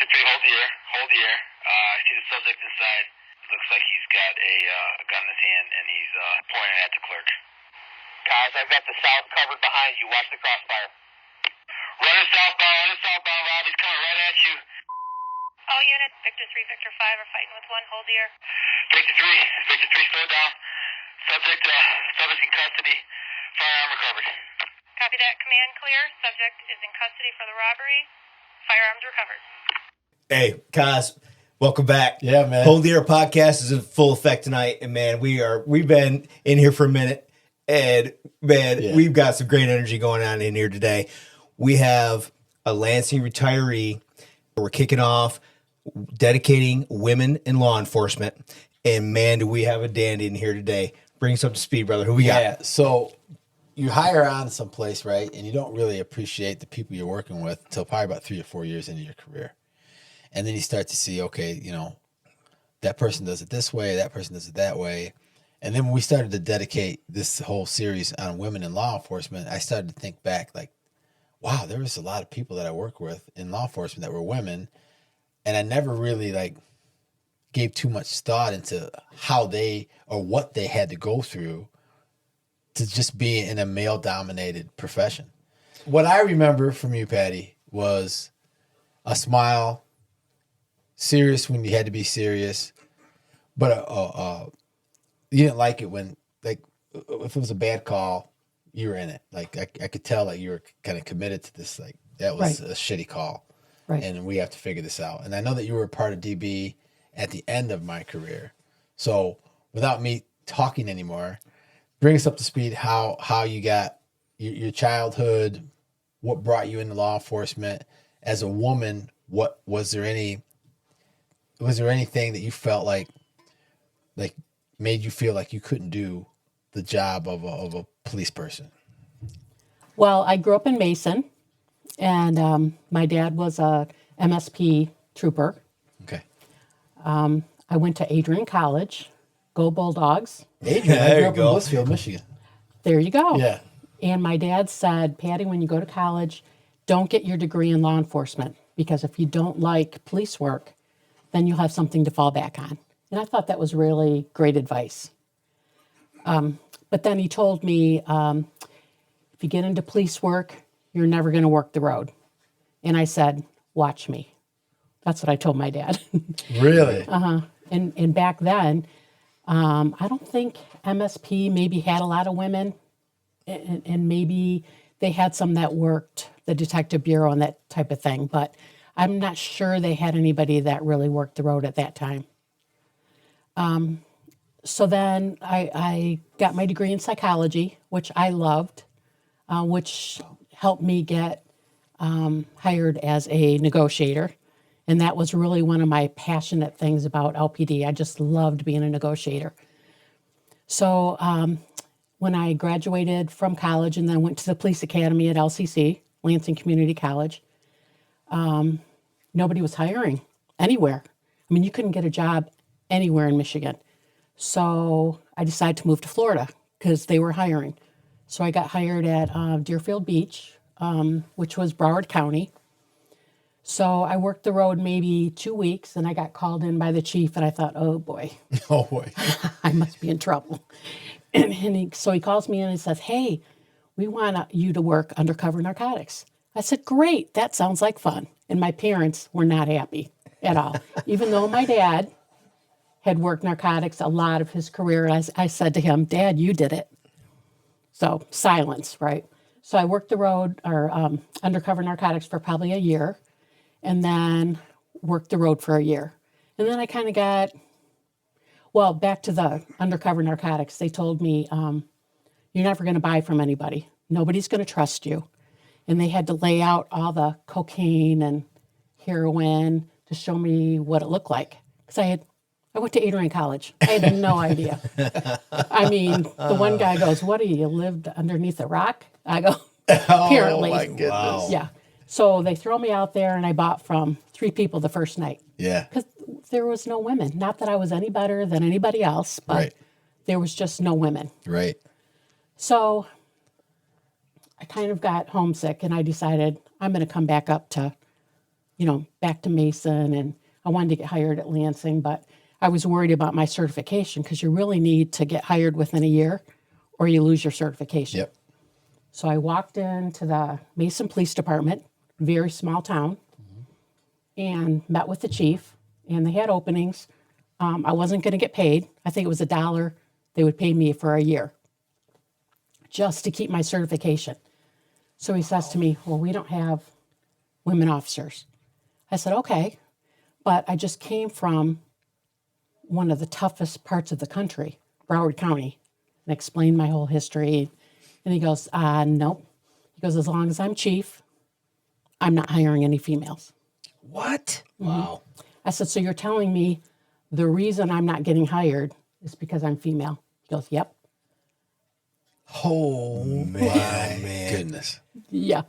53, hold the air. I see the subject inside. Looks like he's got a gun in his hand, and he's pointing at the clerk. Guys, I've got the south covered behind you. Watch the crossfire. Running southbound, Rob. He's coming right at you. All units, Victor 3, Victor 5 are fighting with 1. Hold the air. Victor 3, slow down. Subject in custody. Firearm recovered. Copy that. Command clear. Subject is in custody for the robbery. Firearms recovered. Hey, Kaz, welcome back. Yeah, man. Hold the Air podcast is in full effect tonight, and man, we've been in here for a minute, and man, we've got some great energy going on in here today. We have a Lansing retiree. We're kicking off dedicating women in law enforcement, and man, do we have a dandy in here today. Bring us up to speed, brother. Who we got? Yeah, so you hire on someplace, right, and you don't really appreciate the people you're working with until probably about 3 or 4 years into your career. And then you start to see, okay, you know, that person does it this way, that person does it that way. And then when we started to dedicate this whole series on women in law enforcement, I started to think back like, wow, there was a lot of people that I work with in law enforcement that were women. And I never really like gave too much thought into how they or what they had to go through to just be in a male dominated profession. What I remember from you, Patty, was a smile, serious when you had to be serious, but you didn't like it when, like, if it was a bad call, you were in it. Like, I could tell that you were kind of committed to this. Like, that was a shitty call, and we have to figure this out. And I know that you were a part of DB at the end of my career. So, without me talking anymore, bring us up to speed. How you got your childhood, what brought you into law enforcement as a woman? What was there anything that you felt like made you feel like you couldn't do the job of a police person? Well, I grew up in Mason, and my dad was a MSP trooper. Okay. I went to Adrian College. Go Bulldogs. Adrian, I grew up in Blissfield, Michigan. There you go. Yeah. And my dad said, Patty, when you go to college, don't get your degree in law enforcement, because if you don't like police work, then you'll have something to fall back on. And I thought that was really great advice. But then he told me, if you get into police work, you're never going to work the road. And I said, watch me. That's what I told my dad. Really? And back then, I don't think MSP maybe had a lot of women, and maybe they had some that worked the detective bureau and that type of thing, but I'm not sure they had anybody that really worked the road at that time. So then I got my degree in psychology, which I loved, which helped me get hired as a negotiator. And that was really one of my passionate things about LPD. I just loved being a negotiator. So when I graduated from college and then went to the police academy at LCC, Lansing Community College, nobody was hiring anywhere. I mean, you couldn't get a job anywhere in Michigan. So I decided to move to Florida because they were hiring. So I got hired at Deerfield Beach, which was Broward County. So I worked the road maybe 2 weeks, and I got called in by the chief, and I thought, oh boy. Oh boy. I must be in trouble. So he calls me in and says, hey, we want you to work undercover narcotics. I said, great, that sounds like fun. And my parents were not happy at all. Even though my dad had worked narcotics a lot of his career, I said to him, Dad, you did it. So silence, right? So I worked the road or undercover narcotics for probably a year, and then worked the road for a year. And then I kind of got, well, back to the undercover narcotics. They told me, you're never going to buy from anybody. Nobody's going to trust you. And they had to lay out all the cocaine and heroin to show me what it looked like. Because I went to Adrian College. I had no idea. I mean, the one guy goes, what, you lived underneath a rock? I go, apparently. Oh, my goodness. Wow. Yeah. So they throw me out there, and I bought from 3 people the first night. Yeah. Because there was no women. Not that I was any better than anybody else, but there was just no women. Right. So I kind of got homesick, and I decided I'm going to come back up to, back to Mason, and I wanted to get hired at Lansing, but I was worried about my certification because you really need to get hired within a year or you lose your certification. Yep. So I walked into the Mason Police Department, very small town, and met with the chief, and they had openings. I wasn't going to get paid. I think it was $1 they would pay me for a year just to keep my certification. So he says to me, well, we don't have women officers. I said, okay, but I just came from one of the toughest parts of the country, Broward County, and explained my whole history. And he goes, nope. He goes, as long as I'm chief, I'm not hiring any females. What? Wow. I said, so you're telling me the reason I'm not getting hired is because I'm female? He goes, yep. Oh, my goodness. Yeah.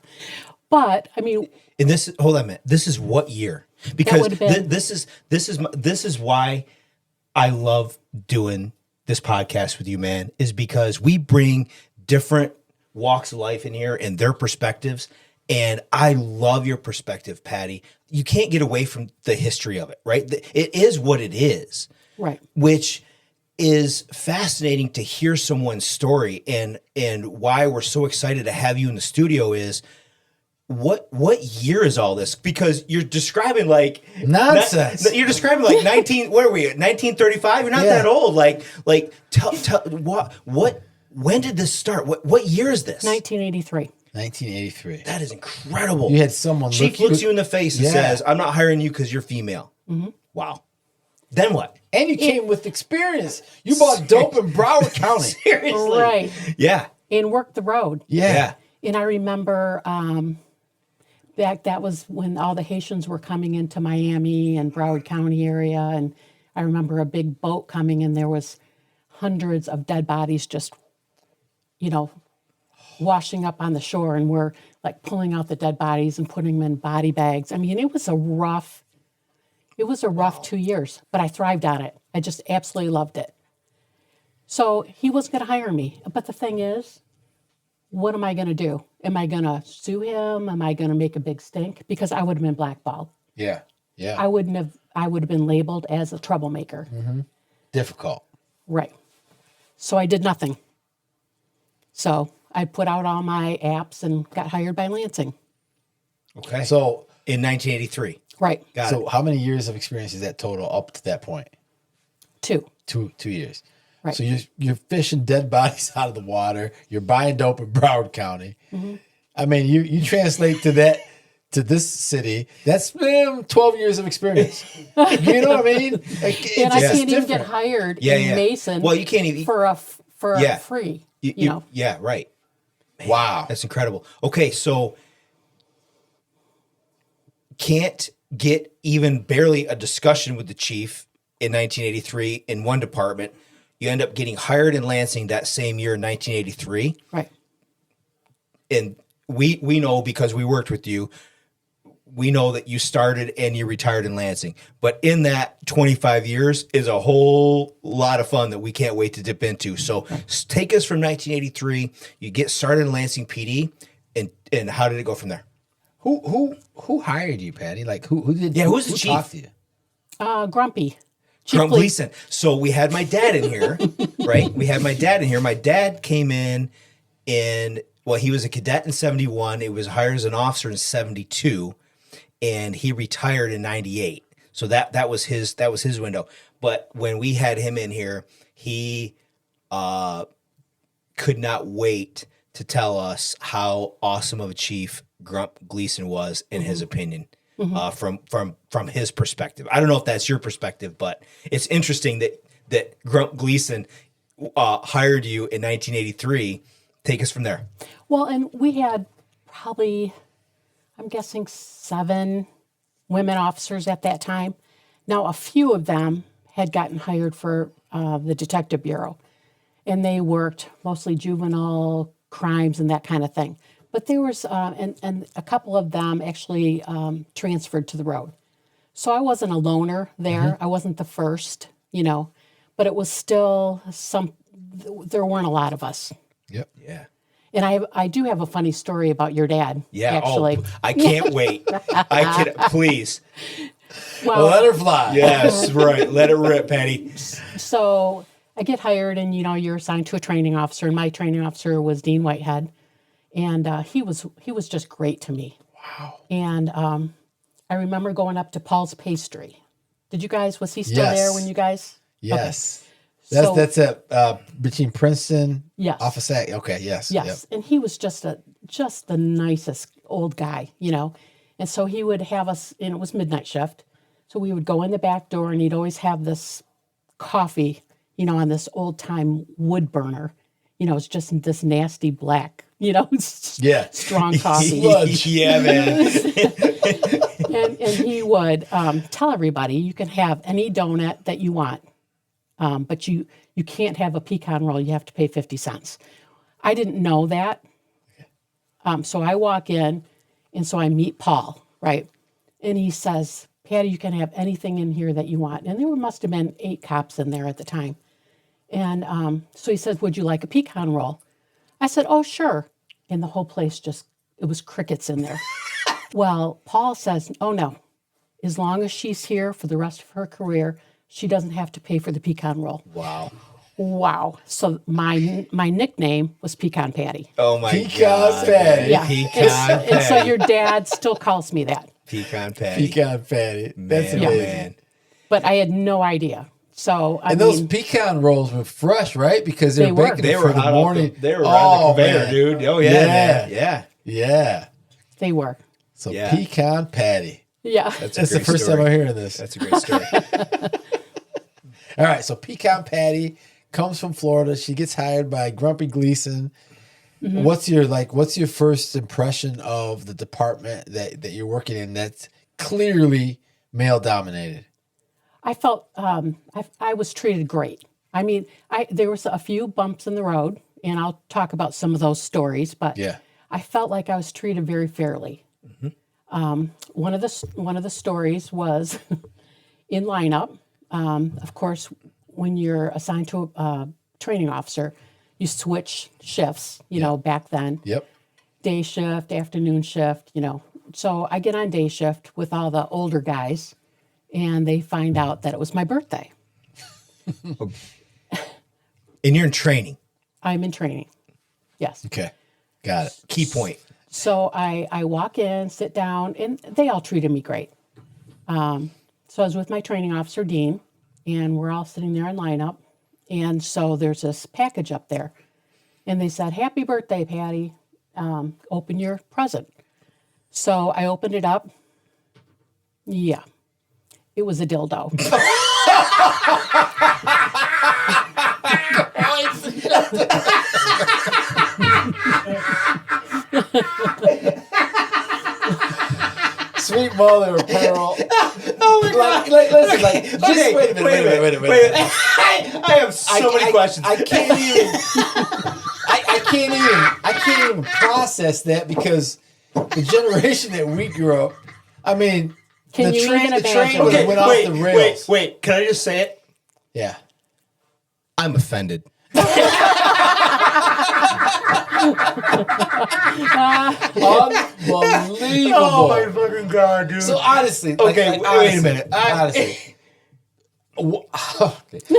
But, I mean, And this, hold on a minute. This is what year? Because would have been- this is why I love doing this podcast with you, man, is because we bring different walks of life in here and their perspectives. And I love your perspective, Patty. You can't get away from the history of it, right? It is what it is. right. Which is fascinating to hear someone's story, and why we're so excited to have you in the studio is what year is all this? Because you're describing like Nonsense. You're describing like 19. Where are we at? 1935. You're not Yeah. that old. Like tell what when did this start? What year is this? 1983. 1983. That is incredible. You had someone Chief looks you in the face and Yeah. says, "I'm not hiring you because you're female." Wow. Then what? And you came with experience. You bought dope in Broward County. Seriously. Right. Yeah. And worked the road. Yeah. And I remember that was when all the Haitians were coming into Miami and Broward County area. And I remember a big boat coming, and there was hundreds of dead bodies just, washing up on the shore. And we're like pulling out the dead bodies and putting them in body bags. I mean, it was a rough 2 years, but I thrived on it. I just absolutely loved it. So he wasn't going to hire me. But the thing is, what am I going to do? Am I going to sue him? Am I going to make a big stink? Because I would have been blackballed. Yeah. Yeah. I would have been labeled as a troublemaker. Difficult. Right. So I did nothing. So I put out all my apps and got hired by Lansing. Okay. So, in 1983. Right. Got it. how many years of experience is that total up to that point? 2. 2 years. Right. So you're fishing dead bodies out of the water. You're buying dope in Broward County. I mean, you translate to this city. That's 12 years of experience. You know what I mean? Like, And I it's can't even get different. hired Yeah, in yeah. Mason. Well, you can't even for a Yeah. free. Yeah, right. Wow. That's incredible. Okay, so can't get even barely a discussion with the chief in 1983 in one department. You end up getting hired in Lansing that same year in 1983. Right. And we know, because we worked with you, we know that you started and you retired in Lansing. But in that 25 years is a whole lot of fun that we can't wait to dip into. So take us from 1983. You get started in Lansing PD, and how did it go from there? Who hired you, Patty? Like who did? Yeah, who's the who chief? talked to you? Grumpy. Chief Grump Police- Gleason. So we had my dad in here, right? We had my dad in here. My dad came in, he was a cadet in 71. He was hired as an officer in 72, and he retired in 98. So that was his window. But when we had him in here, he could not wait to tell us how awesome of a chief Grump Gleason was in his opinion. From his perspective. I don't know if that's your perspective, but it's interesting that Grump Gleason hired you in 1983. Take us from there. Well, and we had probably, I'm guessing, 7 women officers at that time. Now, a few of them had gotten hired for the Detective Bureau, and they worked mostly juvenile crimes and that kind of thing. But there was, and a couple of them actually transferred to the road. So I wasn't a loner there. I wasn't the first, but it was still there weren't a lot of us. Yep. Yeah. And I do have a funny story about your dad. Yeah. Actually. Oh, I can't wait. Please. Well, Let her fly. Yes, right. Let it rip, Patty. so I get hired, and you're assigned to a training officer, and my training officer was Dean Whitehead, and he was just great to me. Wow. And I remember going up to Paul's Pastry. Was he still there when you guys? Yes. Okay. So, That's between Princeton. Yes. Off of Sac. Okay. Yes. Yes. Yep. And he was just the nicest old guy, And so he would have us, and it was midnight shift. So we would go in the back door, and he'd always have this coffee, on this old time wood burner. It's just this nasty black, strong coffee. Yeah, man. And he would tell everybody, you can have any donut that you want, but you can't have a pecan roll. You have to pay 50 cents. I didn't know that. So I walk in, and so I meet Paul, right? And he says, Patty, you can have anything in here that you want. And there must have been 8 cops in there at the time. And so he says, would you like a pecan roll? I said, oh, sure. And the whole place it was crickets in there. Well, Paul says, oh, no. As long as she's here for the rest of her career, she doesn't have to pay for the pecan roll. Wow. So my nickname was Pecan Patty. Oh, my Pecan God. Patty. Yeah. Pecan Patty. And so your dad still calls me that. Pecan Patty. Pecan Patty. That's Man, amazing. man. But I had no idea. So, those pecan rolls were fresh, right? Because They they're were. baking They it were for the hot morning. They were on the conveyor, man. dude. Oh, yeah, Yeah. man. Yeah. Yeah. they were. So Yeah. pecan patty. Yeah. That's the great first story. time I'm hearing this. That's a great story. All right. So pecan patty comes from Florida. She gets hired by Grumpy Gleason. Mm-hmm. What's your first impression of the department that you're working in that's clearly male dominated? I felt I was treated great. I mean, there was a few bumps in the road, and I'll talk about some of those stories, but Yeah. I felt like I was treated very fairly. Mm-hmm. One of the stories was in lineup. Of course, when you're assigned to a training officer, you switch shifts. Back then, Yep. day shift, afternoon shift. So I get on day shift with all the older guys, and they find out that it was my birthday. And you're in training. I'm in training. Yes. Okay. Got it. Key point. So I walk in, sit down, and they all treated me great. So I was with my training officer, Dean, and we're all sitting there in lineup. And so there's this package up there. And they said, happy birthday, Patty. Open your present. So I opened it up. Yeah. It was a dildo. Sweet mother of pearl. Oh, my God. Listen, just wait a minute. I have so many questions. I can't even. I can't even process that because the generation that we grew up. I mean, Can the you train even went imagine? off the rails. Wait. Can I just say it? Yeah. I'm offended. Unbelievable. Oh, my fucking God, dude. So honestly, Okay, wait a minute. Honestly. What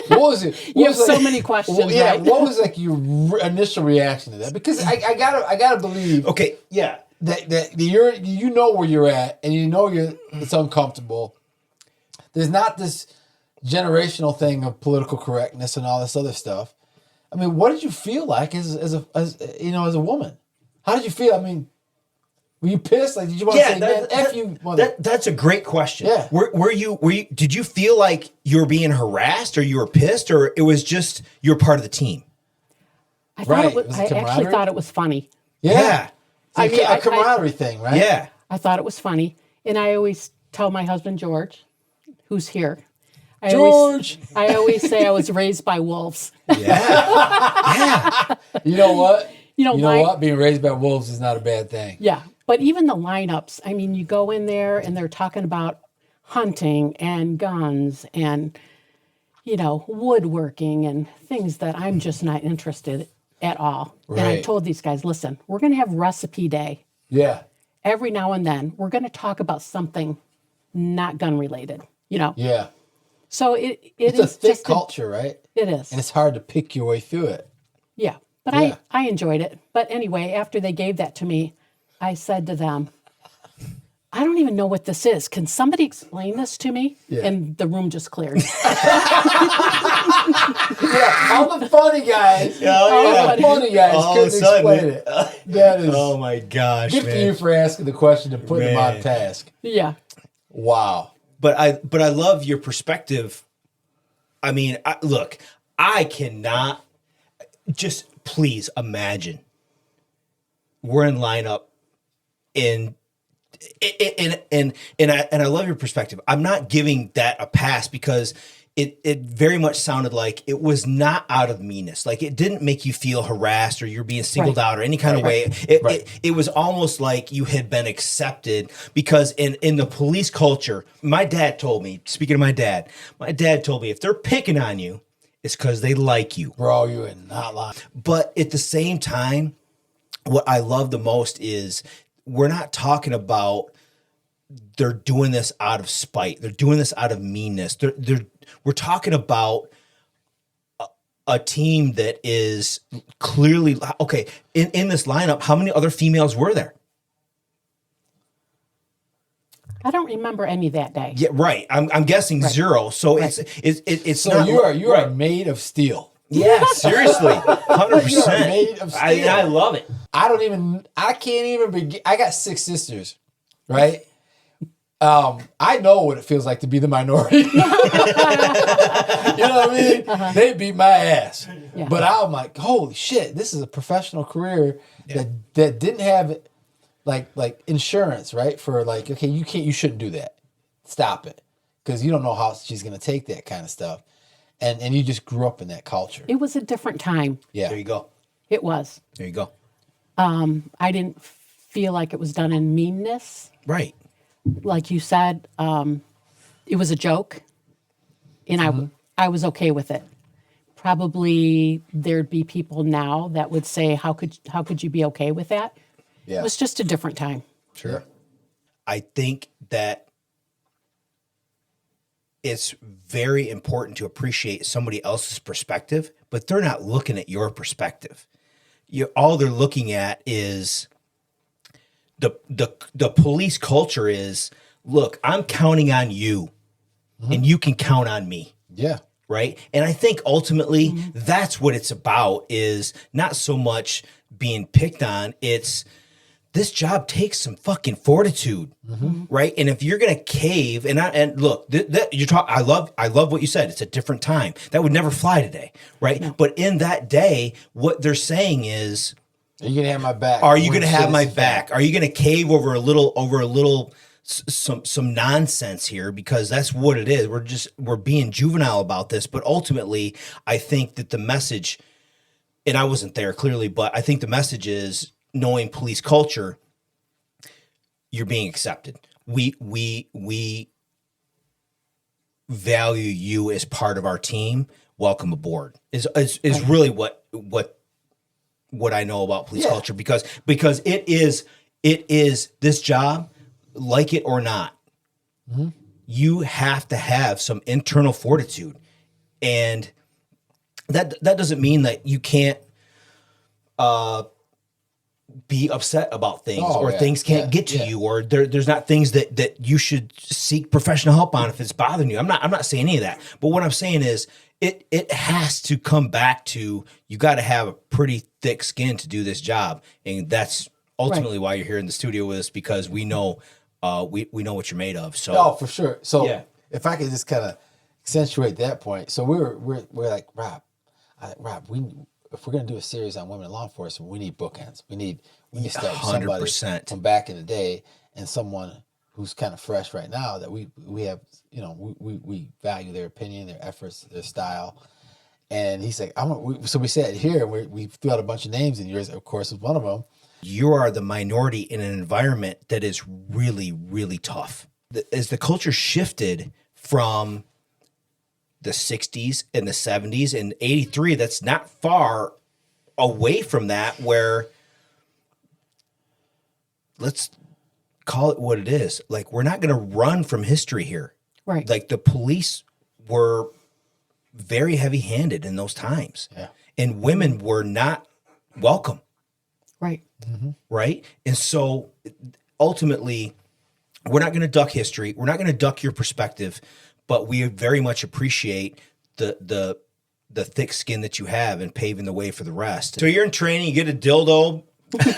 was it? You have so many questions, right? What was like your initial reaction to that? Because I gotta believe Okay, yeah. that you know where you're at and you know it's uncomfortable. There's not this generational thing of political correctness and all this other stuff. I mean, what did you feel like as a woman? How did you feel? I mean, were you pissed? Like, did you want to say, man, F you, mother? That's a great question. Yeah. Were you, did you feel like you were being harassed or you were pissed or it was just you're part of the team? I thought Right. it was, Was it I actually camaraderie? thought it was funny. Yeah. I mean, a camaraderie thing, right? Yeah. I thought it was funny. And I always tell my husband, George, who's here. I George! I always say I was raised by wolves. Yeah. You know what? You know what? Being raised by wolves is not a bad thing. Yeah. But even the lineups, I mean, you go in there and they're talking about hunting and guns and, woodworking and things that I'm just not interested at all. And I Right. told these guys, listen, we're going to have recipe day. Yeah. Every now and then, we're going to talk about something not gun related, Yeah. So it's It's a thick just culture, right? It is. And it's hard to pick your way through it. Yeah. But Yeah. I enjoyed it. But anyway, after they gave that to me, I said to them, I don't even know what this is. Can somebody explain this to me? Yeah. And the room just cleared. All the funny guys. All the funny guys All of a couldn't sudden, explain it. That is Oh my gosh, good for man. you for asking the question and putting them on Man. task. Yeah. Wow. But I love your perspective. I mean, look, I cannot just please imagine we're in lineup and I love your perspective. I'm not giving that a pass because it very much sounded like it was not out of meanness. Like it didn't make you feel harassed or you're being singled out or any kind of way. It was almost like you had been accepted because in the police culture, my dad told me, speaking of my dad told me if they're picking on you, it's because they like you. Bro, you are not lying. But at the same time, what I love the most is we're not talking about they're doing this out of spite. They're doing this out of meanness. We're talking about a team that is clearly okay. In this lineup, how many other females were there? I don't remember any that day. Yeah, right. I'm guessing zero. So it's So not. you are made of steel. Yeah, seriously, 100%. You are made of steel. I love it. I can't even begin. I got 6 sisters, right? I know what it feels like to be the minority. You know what I mean? They beat my ass. Yeah. But I'm like, holy shit, this is a professional career that didn't have like insurance, right? For like, okay, you shouldn't do that. Stop it. Because you don't know how she's gonna take that kind of stuff. And you just grew up in that culture. It was a different time. Yeah. There you go. It was. There you go. I didn't feel like it was done in meanness. Right. Like you said, it was a joke, and I was okay with it. Probably there'd be people now that would say, "How could you be okay with that?" Yeah. It was just a different time. Sure. I think that it's very important to appreciate somebody else's perspective, but they're not looking at your perspective. All they're looking at is the police culture is, look, I'm counting on you and you can count on me. Yeah. Right. And I think ultimately that's what it's about, is not so much being picked on. It's this job takes some fucking fortitude. Right. And if you're going to cave and look, I love what you said. It's a different time. That would never fly today. Right. No. But in that day, what they're saying is, are you going to have my back? Are you going to have my back? Are you going to cave over a little some nonsense here? Because that's what it is. We're being juvenile about this, but ultimately I think that the message, and I wasn't there clearly, but I think the message is, knowing police culture, you're being accepted. We value you as part of our team. Welcome aboard is really what I know about police culture, because it is this job, like it or not, you have to have some internal fortitude, and that doesn't mean that you can't be upset about things things can't get to you, or there's not things that you should seek professional help on if it's bothering you. I'm not saying any of that, but what I'm saying is it has to come back to, you got to have a pretty thick skin to do this job, and that's ultimately why you're here in the studio with us, because we know we know what you're made of. So for sure. So if I could just kind of accentuate that point, so we're like, Rob, if we're going to do a series on women in law enforcement, we need bookends. We need to start with somebody 100%. from back in the day, and someone who's kind of fresh right now that we have, we value their opinion, their efforts, their style. And he's like, so we sat here and we threw out a bunch of names, and yours, of course, was one of them. You are the minority in an environment that is really, really tough. As the culture shifted from the 60s and the 70s and 83, that's not far away from that where let's call it what it is. Like, we're not going to run from history here. Right. Like, the police were very heavy-handed in those times. Yeah. And women were not welcome. Right. Right? And so ultimately, we're not going to duck history. We're not going to duck your perspective, but we very much appreciate the thick skin that you have and paving the way for the rest. So you're in training, you get a dildo.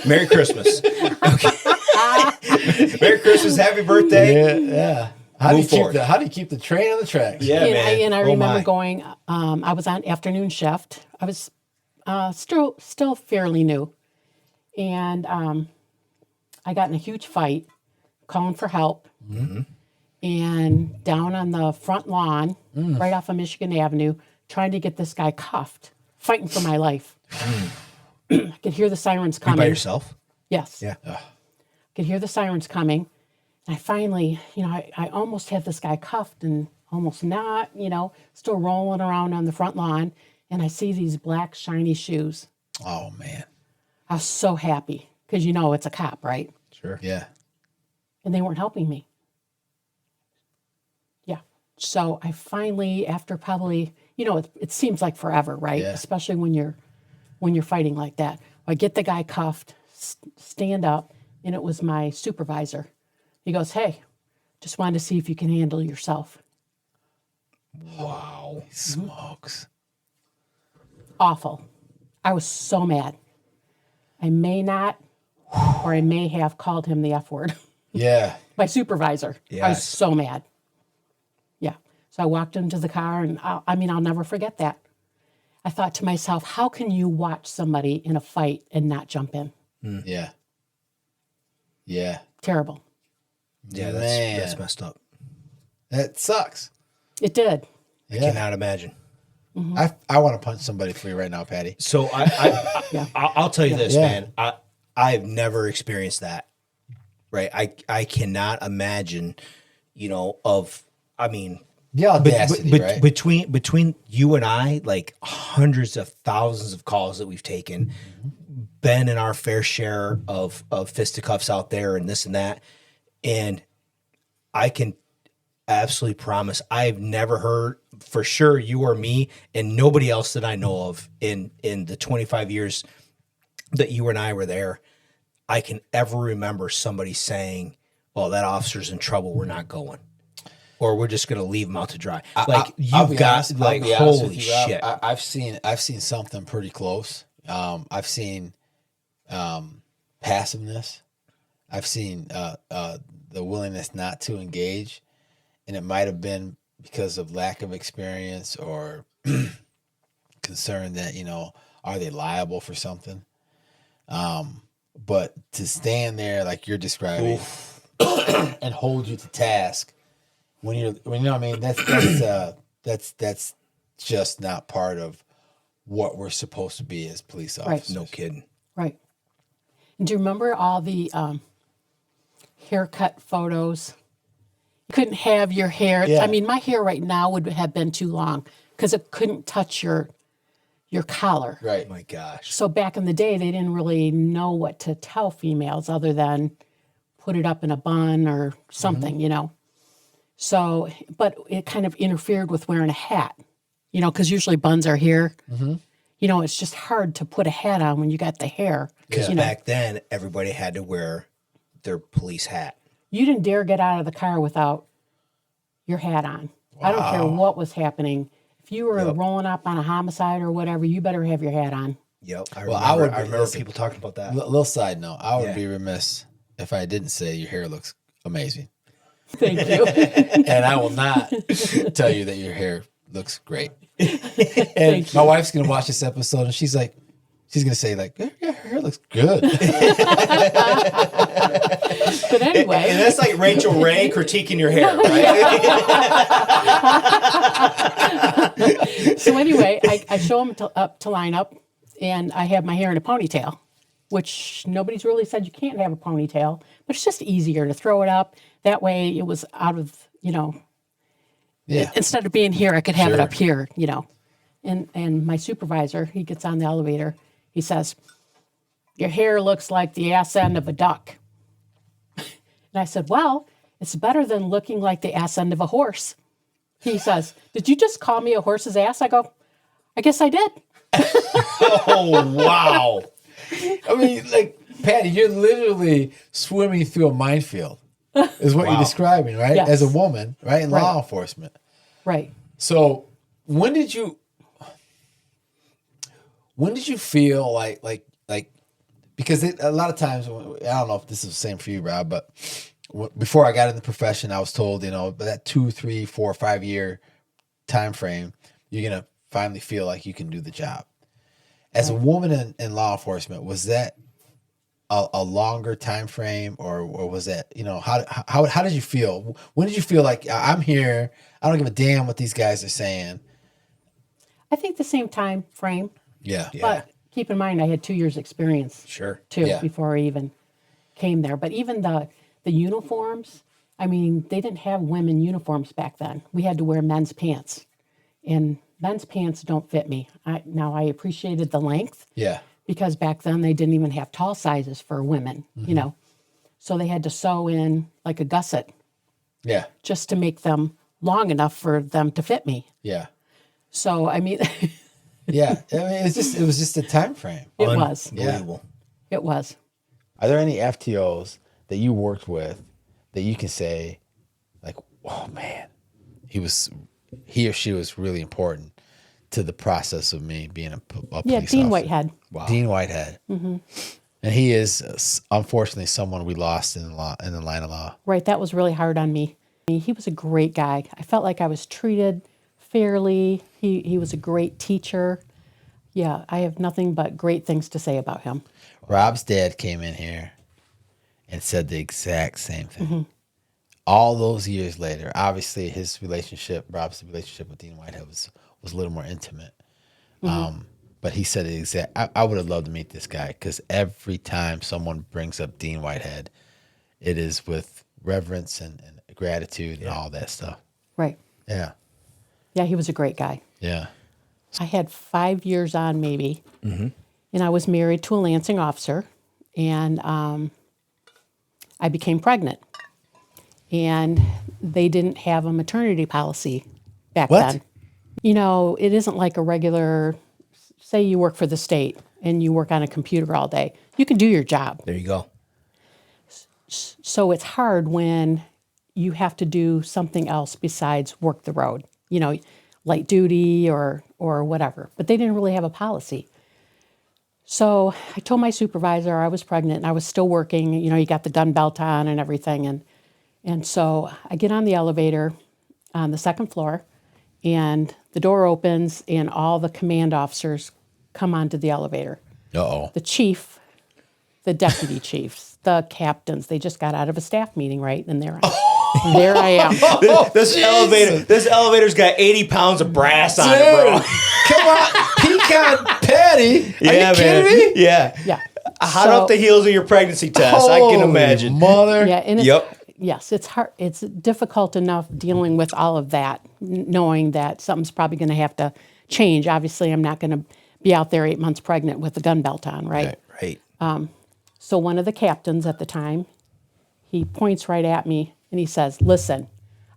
Merry Christmas. Okay. Merry Christmas, happy birthday. Yeah. How do you keep the train on the tracks? Yeah, man. And I Oh, remember my. going, I was on afternoon shift. I was still fairly new. And I got in a huge fight, calling for help. And down on the front lawn, right off of Michigan Avenue, trying to get this guy cuffed, fighting for my life. I could hear the sirens coming. You by yourself? Yes. Yeah. Could hear the sirens coming. And I finally, I almost had this guy cuffed and almost not, still rolling around on the front lawn. And I see these black shiny shoes. Oh, man. I was so happy because, it's a cop, right? Sure. Yeah. And they weren't helping me. Yeah. So I finally, after probably, it seems like forever, right? Yeah. Especially when you're fighting like that. I get the guy cuffed, stand up, and it was my supervisor. He goes, "Hey, just wanted to see if you can handle yourself." Wow. Smokes. Awful. I was so mad. I may not, or I may have called him the F word. Yeah. My supervisor. I was Yes. so mad. Yeah. So I walked into the car, and I'll never forget that. I thought to myself, how can you watch somebody in a fight and not jump in? Yeah. Yeah. Terrible. Yeah, Man. that's messed up. That sucks. It did. I cannot imagine. I want to punch somebody for you right now, Patty. So I'll tell you this, Yeah. man. I've never experienced that. Right. I cannot imagine, The audacity, right? between you and I, like hundreds of thousands of calls that we've taken, been in our fair share of fisticuffs out there and this and that. And I can absolutely promise I've never heard for sure you or me and nobody else that I know of in the 25 years that you and I were there, I can ever remember somebody saying, "Well, that officer's in trouble. We're not going." Or we're just going to leave them out to dry. Like you've got like holy shit. I've seen something pretty close. I've seen passiveness. I've seen the willingness not to engage, and it might have been because of lack of experience or concern that are they liable for something. But to stand there like you're describing and hold you to task. That's just not part of what we're supposed to be as police officers. No kidding. Right. And do you remember all the haircut photos? You couldn't have your hair. Yeah. My hair right now would have been too long because it couldn't touch your collar. Right. My gosh. So back in the day, they didn't really know what to tell females other than put it up in a bun or something, So, but it kind of interfered with wearing a hat, because usually buns are here. It's just hard to put a hat on when you got the hair. Because back then, everybody had to wear their police hat. You didn't dare get out of the car without your hat on. I don't care what was happening. If you were rolling up on a homicide or whatever, you better have your hat on. Yep. I Well, remember people talking about that. Little side note, I would be remiss if I didn't say your hair looks amazing. Thank you. And I will not tell you that your hair looks great. And my wife's going to watch this episode and she's going to say like, your hair looks good. But anyway. And that's like Rachel Ray critiquing your hair, right? So anyway, I show them up to line up, and I have my hair in a ponytail, which nobody's really said you can't have a ponytail, but it's just easier to throw it up. That way it was out of, instead of being here, I could have it up here, And my supervisor, he gets on the elevator. He says, your hair looks like the ass end of a duck. And I said, well, it's better than looking like the ass end of a horse. He says, did you just call me a horse's ass? I go, I guess I did. Oh, wow. I mean, like, Patty, you're literally swimming through a minefield, is what you're describing, right? Yes. As a woman, right? In Right. law enforcement. Right. So when did you feel like because a lot of times, I don't know if this is the same for you, Rob, but before I got in the profession, I was told, that 2, 3, 4, 5 year time frame, you're going to finally feel like you can do the job. As a woman in law enforcement, was that a longer time frame, or was that, how did you feel? When did you feel like I'm here? I don't give a damn what these guys are saying. I think the same time frame. Yeah. But keep in mind, I had 2 years experience Sure. too Yeah. before I even came there. But even the uniforms, I mean, they didn't have women uniforms back then. We had to wear men's pants, and men's pants don't fit me. Now I appreciated the length. Yeah. Because back then they didn't even have tall sizes for women, So they had to sew in like a gusset Yeah. just to make them long enough for them to fit me. Yeah. So, I mean, Yeah. I mean, it was just a time frame. it was. Unbelievable. It was. Are there any FTOs that you worked with that you can say, like, oh man, he or she was really important to the process of me being a police Yeah, Dean officer? Whitehead. Wow. Dean Whitehead. Mm-hmm. And he is, unfortunately, someone we lost in the line of law. Right, that was really hard on me. He was a great guy. I felt like I was treated fairly. He was a great teacher. Yeah, I have nothing but great things to say about him. Rob's dad came in here and said the exact same thing. Mm-hmm. All those years later, obviously Rob's relationship with Dean Whitehead was a little more intimate. Mm-hmm. But he said the exact. I would have loved to meet this guy, because every time someone brings up Dean Whitehead, it is with reverence and gratitude and all that stuff. Right. Yeah. Yeah, he was a great guy. Yeah. I had 5 years on maybe, and I was married to a Lansing officer, and I became pregnant. And they didn't have a maternity policy back then. It isn't like a regular, say you work for the state and you work on a computer all day. You can do your job. There you go. So it's hard when you have to do something else besides work the road, light duty or whatever. But they didn't really have a policy. So I told my supervisor I was pregnant and I was still working. You got the gun belt on and everything. And so I get on the elevator on the second floor, and the door opens and all the command officers come onto the elevator. Uh-oh. The chief, the deputy chiefs, the captains, they just got out of a staff meeting, right? And there I am. This elevator's got 80 pounds of brass on it, bro. Come on, pecan Patty. Are you kidding me? Yeah. Yeah. Hot off the heels of your pregnancy test, I can imagine. Mother. Yeah, and yes, it's hard. It's difficult enough dealing with all of that, knowing that something's probably going to have to change. Obviously, I'm not going to be out there 8 months pregnant with a gun belt on, right? Right. So one of the captains at the time, he points right at me and he says, "Listen,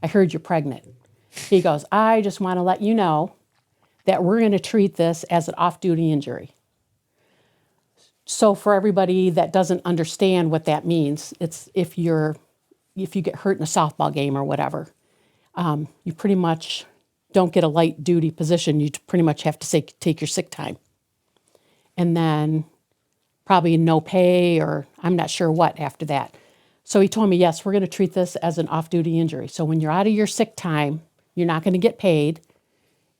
I heard you're pregnant." He goes, "I just want to let you know that we're going to treat this as an off-duty injury." So for everybody that doesn't understand what that means, it's if you get hurt in a softball game or whatever, you pretty much don't get a light duty position. You pretty much have to take your sick time. And then probably no pay, or I'm not sure what after that. So he told me, yes, we're going to treat this as an off-duty injury. So when you're out of your sick time, you're not going to get paid,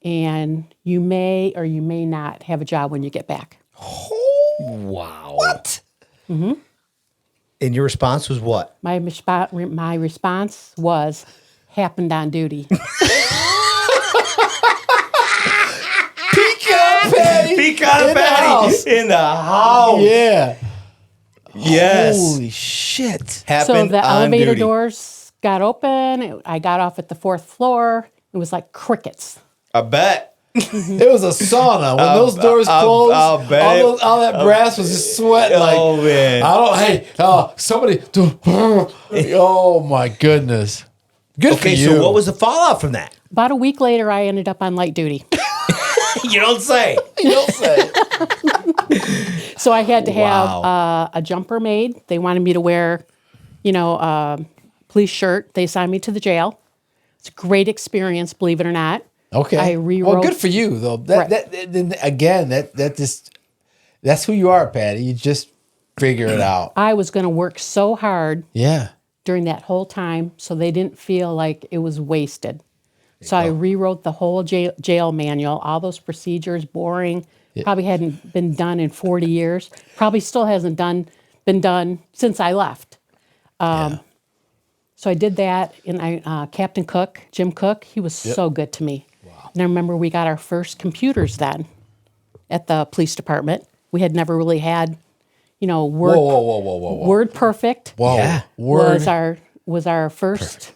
and you may or you may not have a job when you get back. Wow. What? Mm-hmm. And your response was what? My response was, happened on duty. Pecan patty in the house. Yeah. Yes. Holy shit. Happened So the on elevator duty. doors got open. I got off at the 4th floor. It was like crickets. I bet. It was a sauna. When those doors closed, I'll bet all that brass was just sweating. Oh, like, man. Somebody. Oh, my goodness. Good for Okay, you. so what was the fallout from that? About a week later, I ended up on light duty. You don't say. You don't say. So I had to have Wow. a jumper made. They wanted me to wear, police shirt. They assigned me to the jail. It's a great experience, believe it or not. Okay. I rewrote. Well, good for you, though. That's who you are, Patty. You just figure it out. I was going to work so hard Yeah. during that whole time so they didn't feel like it was wasted. So I rewrote the whole jail manual, all those procedures, boring, probably hadn't been done in 40 years, probably still hasn't been done since I left. So I did that, and Captain Cook, Jim Cook, he was so good to me. Wow. And I remember we got our first computers then at the police department. We had never really had, Word. Whoa. Word Perfect. Whoa. Yeah. Word. was our first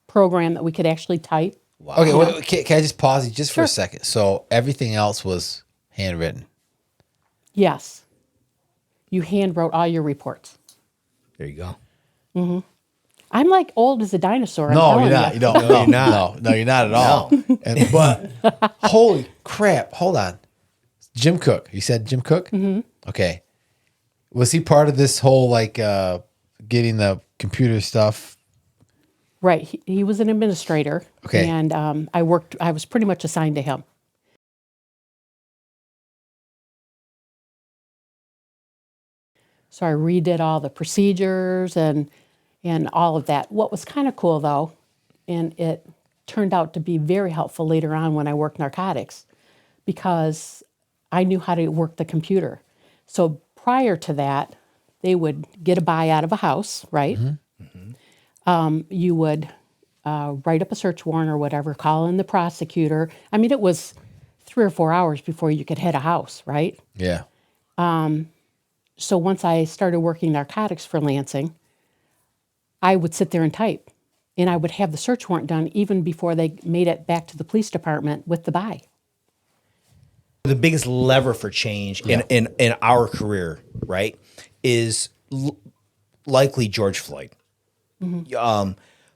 program that we could actually type. Wow. Okay, wait, can I just pause you just for Sure. a second? So everything else was handwritten. Yes. You hand wrote all your reports. There you go. I'm like old as a dinosaur. I'm No, telling you're not. You don't. No, you're not. No, you're not at all. But holy crap! Hold on, Jim Cook. You said Jim Cook. Mm-hmm. Okay, was he part of this whole getting the computer stuff? Right. He was an administrator. Okay. And I was pretty much assigned to him. So I redid all the procedures and all of that. What was kind of cool, though, and it turned out to be very helpful later on when I worked narcotics, because I knew how to work the computer. So prior to that, they would get a buy out of a house, right? You would write up a search warrant or whatever, call in the prosecutor. I mean, it was 3 or 4 hours before you could hit a house, right? Yeah. So once I started working narcotics for Lansing, I would sit there and type. And I would have the search warrant done even before they made it back to the police department with the buy. The biggest lever for change in our career, right, is likely George Floyd.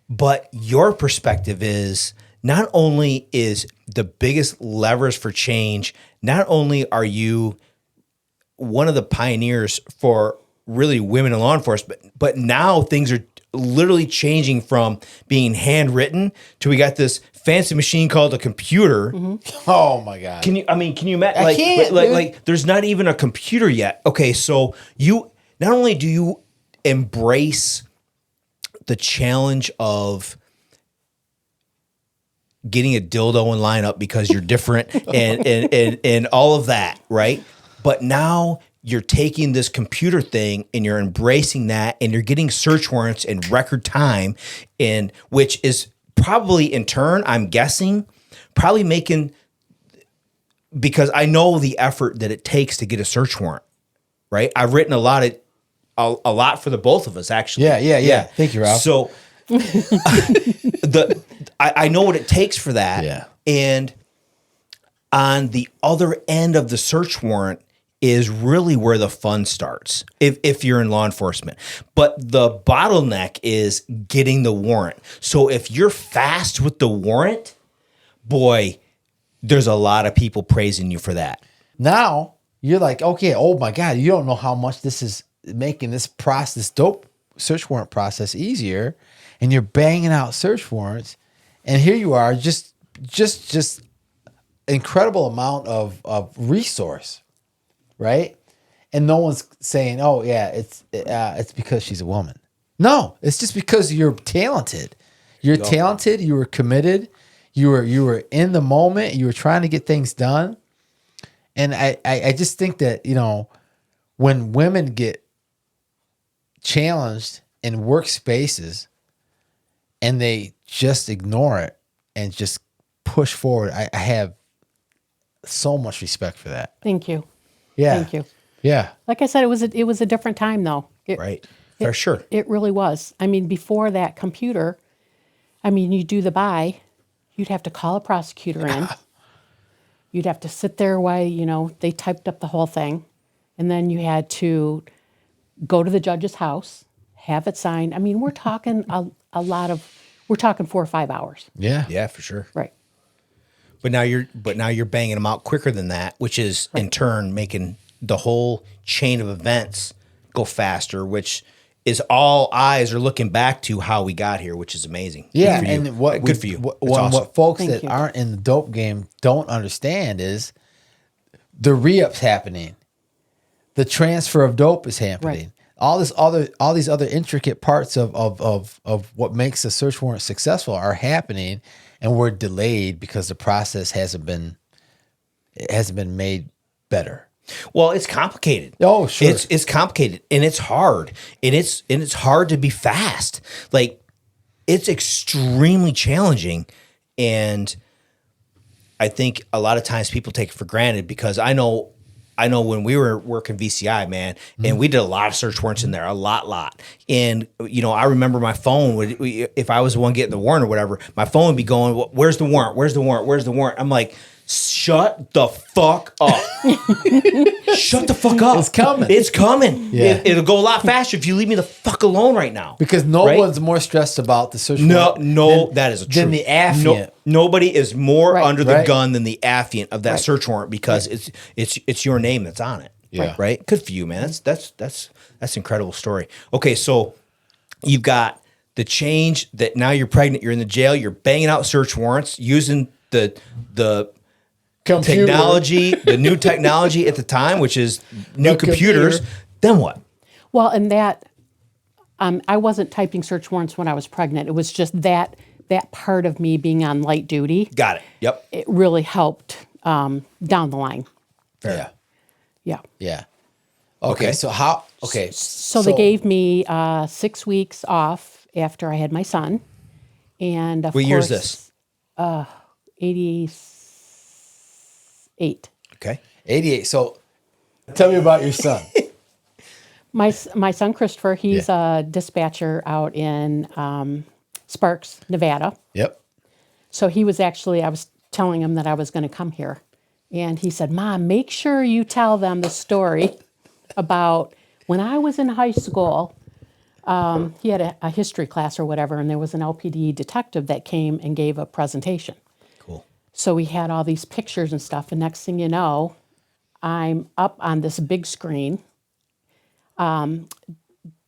But your perspective is not only is the biggest levers for change, not only are you one of the pioneers for really women in law enforcement, but now things are literally changing from being handwritten to we got this fancy machine called a computer. Oh my God. Can you imagine? I can't, dude. Like there's not even a computer yet. Okay, so you not only do you embrace the challenge of getting a dildo in lineup because you're different and all of that, right? But now you're taking this computer thing and you're embracing that and you're getting search warrants in record time, and which is probably in turn, I'm guessing, probably making, because I know the effort that it takes to get a search warrant, right? I've written a lot for the both of us, actually. Yeah. Thank you, Rob. So I know what it takes for that. Yeah. And on the other end of the search warrant is really where the fun starts if you're in law enforcement. But the bottleneck is getting the warrant. So if you're fast with the warrant, boy, there's a lot of people praising you for that. Now you're like, okay, oh my God, you don't know how much this is making this dope search warrant process easier, and you're banging out search warrants, and here you are, just incredible amount of resource, right? And no one's saying, oh yeah, it's because she's a woman. No, it's just because you're talented. You're talented. You were committed. You were in the moment. You were trying to get things done. And I just think that, when women get challenged in workspaces and they just ignore it and just push forward, I have so much respect for that. Thank you. Yeah. Thank you. Yeah. Like I said, it was a different time, though. Right. For sure. It really was. I mean, before that computer, you do the buy, you'd have to call a prosecutor in. you'd have to sit there while, they typed up the whole thing. And then you had to go to the judge's house, have it signed. I mean, we're talking we're talking 4 or 5 hours. Yeah. Yeah, for sure. Right. But now you're banging them out quicker than that, which is in turn making the whole chain of events go faster, which is all eyes are looking back to how we got here, which is amazing. Yeah, Good for you. and what good for you. What, That's awesome. what folks Thank that you. aren't in the dope game don't understand is the re-ups happening, the transfer of dope is happening. Right. All these other intricate parts of what makes a search warrant successful are happening, and we're delayed because the process hasn't been made better. Well, it's complicated. Oh, sure. It's complicated and it's hard. And it's hard to be fast. Like, it's extremely challenging. And I think a lot of times people take it for granted, because I know when we were working VCI, man, and we did a lot of search warrants in there, a lot. And, I remember my phone would, if I was the one getting the warrant or whatever, my phone would be going, "Where's the warrant? Where's the warrant? Where's the warrant?" I'm like, shut the fuck up. Shut the fuck up. It's coming. It's coming. Yeah. It'll go a lot faster if you leave me the fuck alone right now. Because no Right? one's more stressed about the search No, warrant that is a than truth. the affiant. Nobody is more Right. under the Right. gun than the affiant of that search warrant, because it's your name that's on it. Yeah. Right. Good for you, man. That's an incredible story. Okay, so you've got the change that now you're pregnant, you're in the jail, you're banging out search warrants using the Computer. technology, the new technology at the time, which is new The computers. computer. Then what? Well, and that, I wasn't typing search warrants when I was pregnant. It was just that part of me being on light duty. Got it. Yep. It really helped down the line. Yeah. Yeah. Yeah. Okay. So how? Okay. So they gave me 6 weeks off after I had my son, and of What course, year is this? 88. Okay. 88. So tell me about your son. My son Christopher, he's a dispatcher out in Sparks, Nevada. Yep. So he was actually, I was telling him that I was going to come here. And he said, "Mom, make sure you tell them the story about when I was in high school." He had a history class or whatever, and there was an LPD detective that came and gave a presentation. Cool. So we had all these pictures and stuff, and next thing you know, I'm up on this big screen,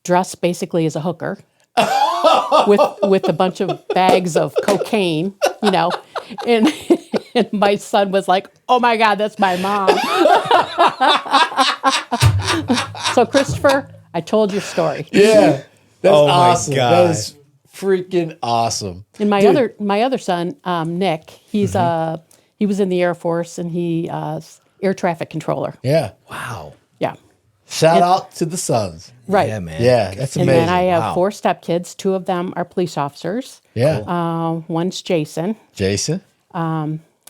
dressed basically as a hooker, with a bunch of bags of cocaine, and and my son was like, "Oh my God, that's my mom." So Christopher, I told your story. Yeah. That's Oh my awesome. God. That is freaking awesome. And my Dude. other son, Nick, he was in the Air Force, and he air traffic controller. Yeah. Wow. Yeah. Shout out to the sons. Right. Yeah, man. Yeah, that's And amazing. then I have Wow. 4 stepkids. 2 of them are police officers. Yeah. One's Jason. Jason.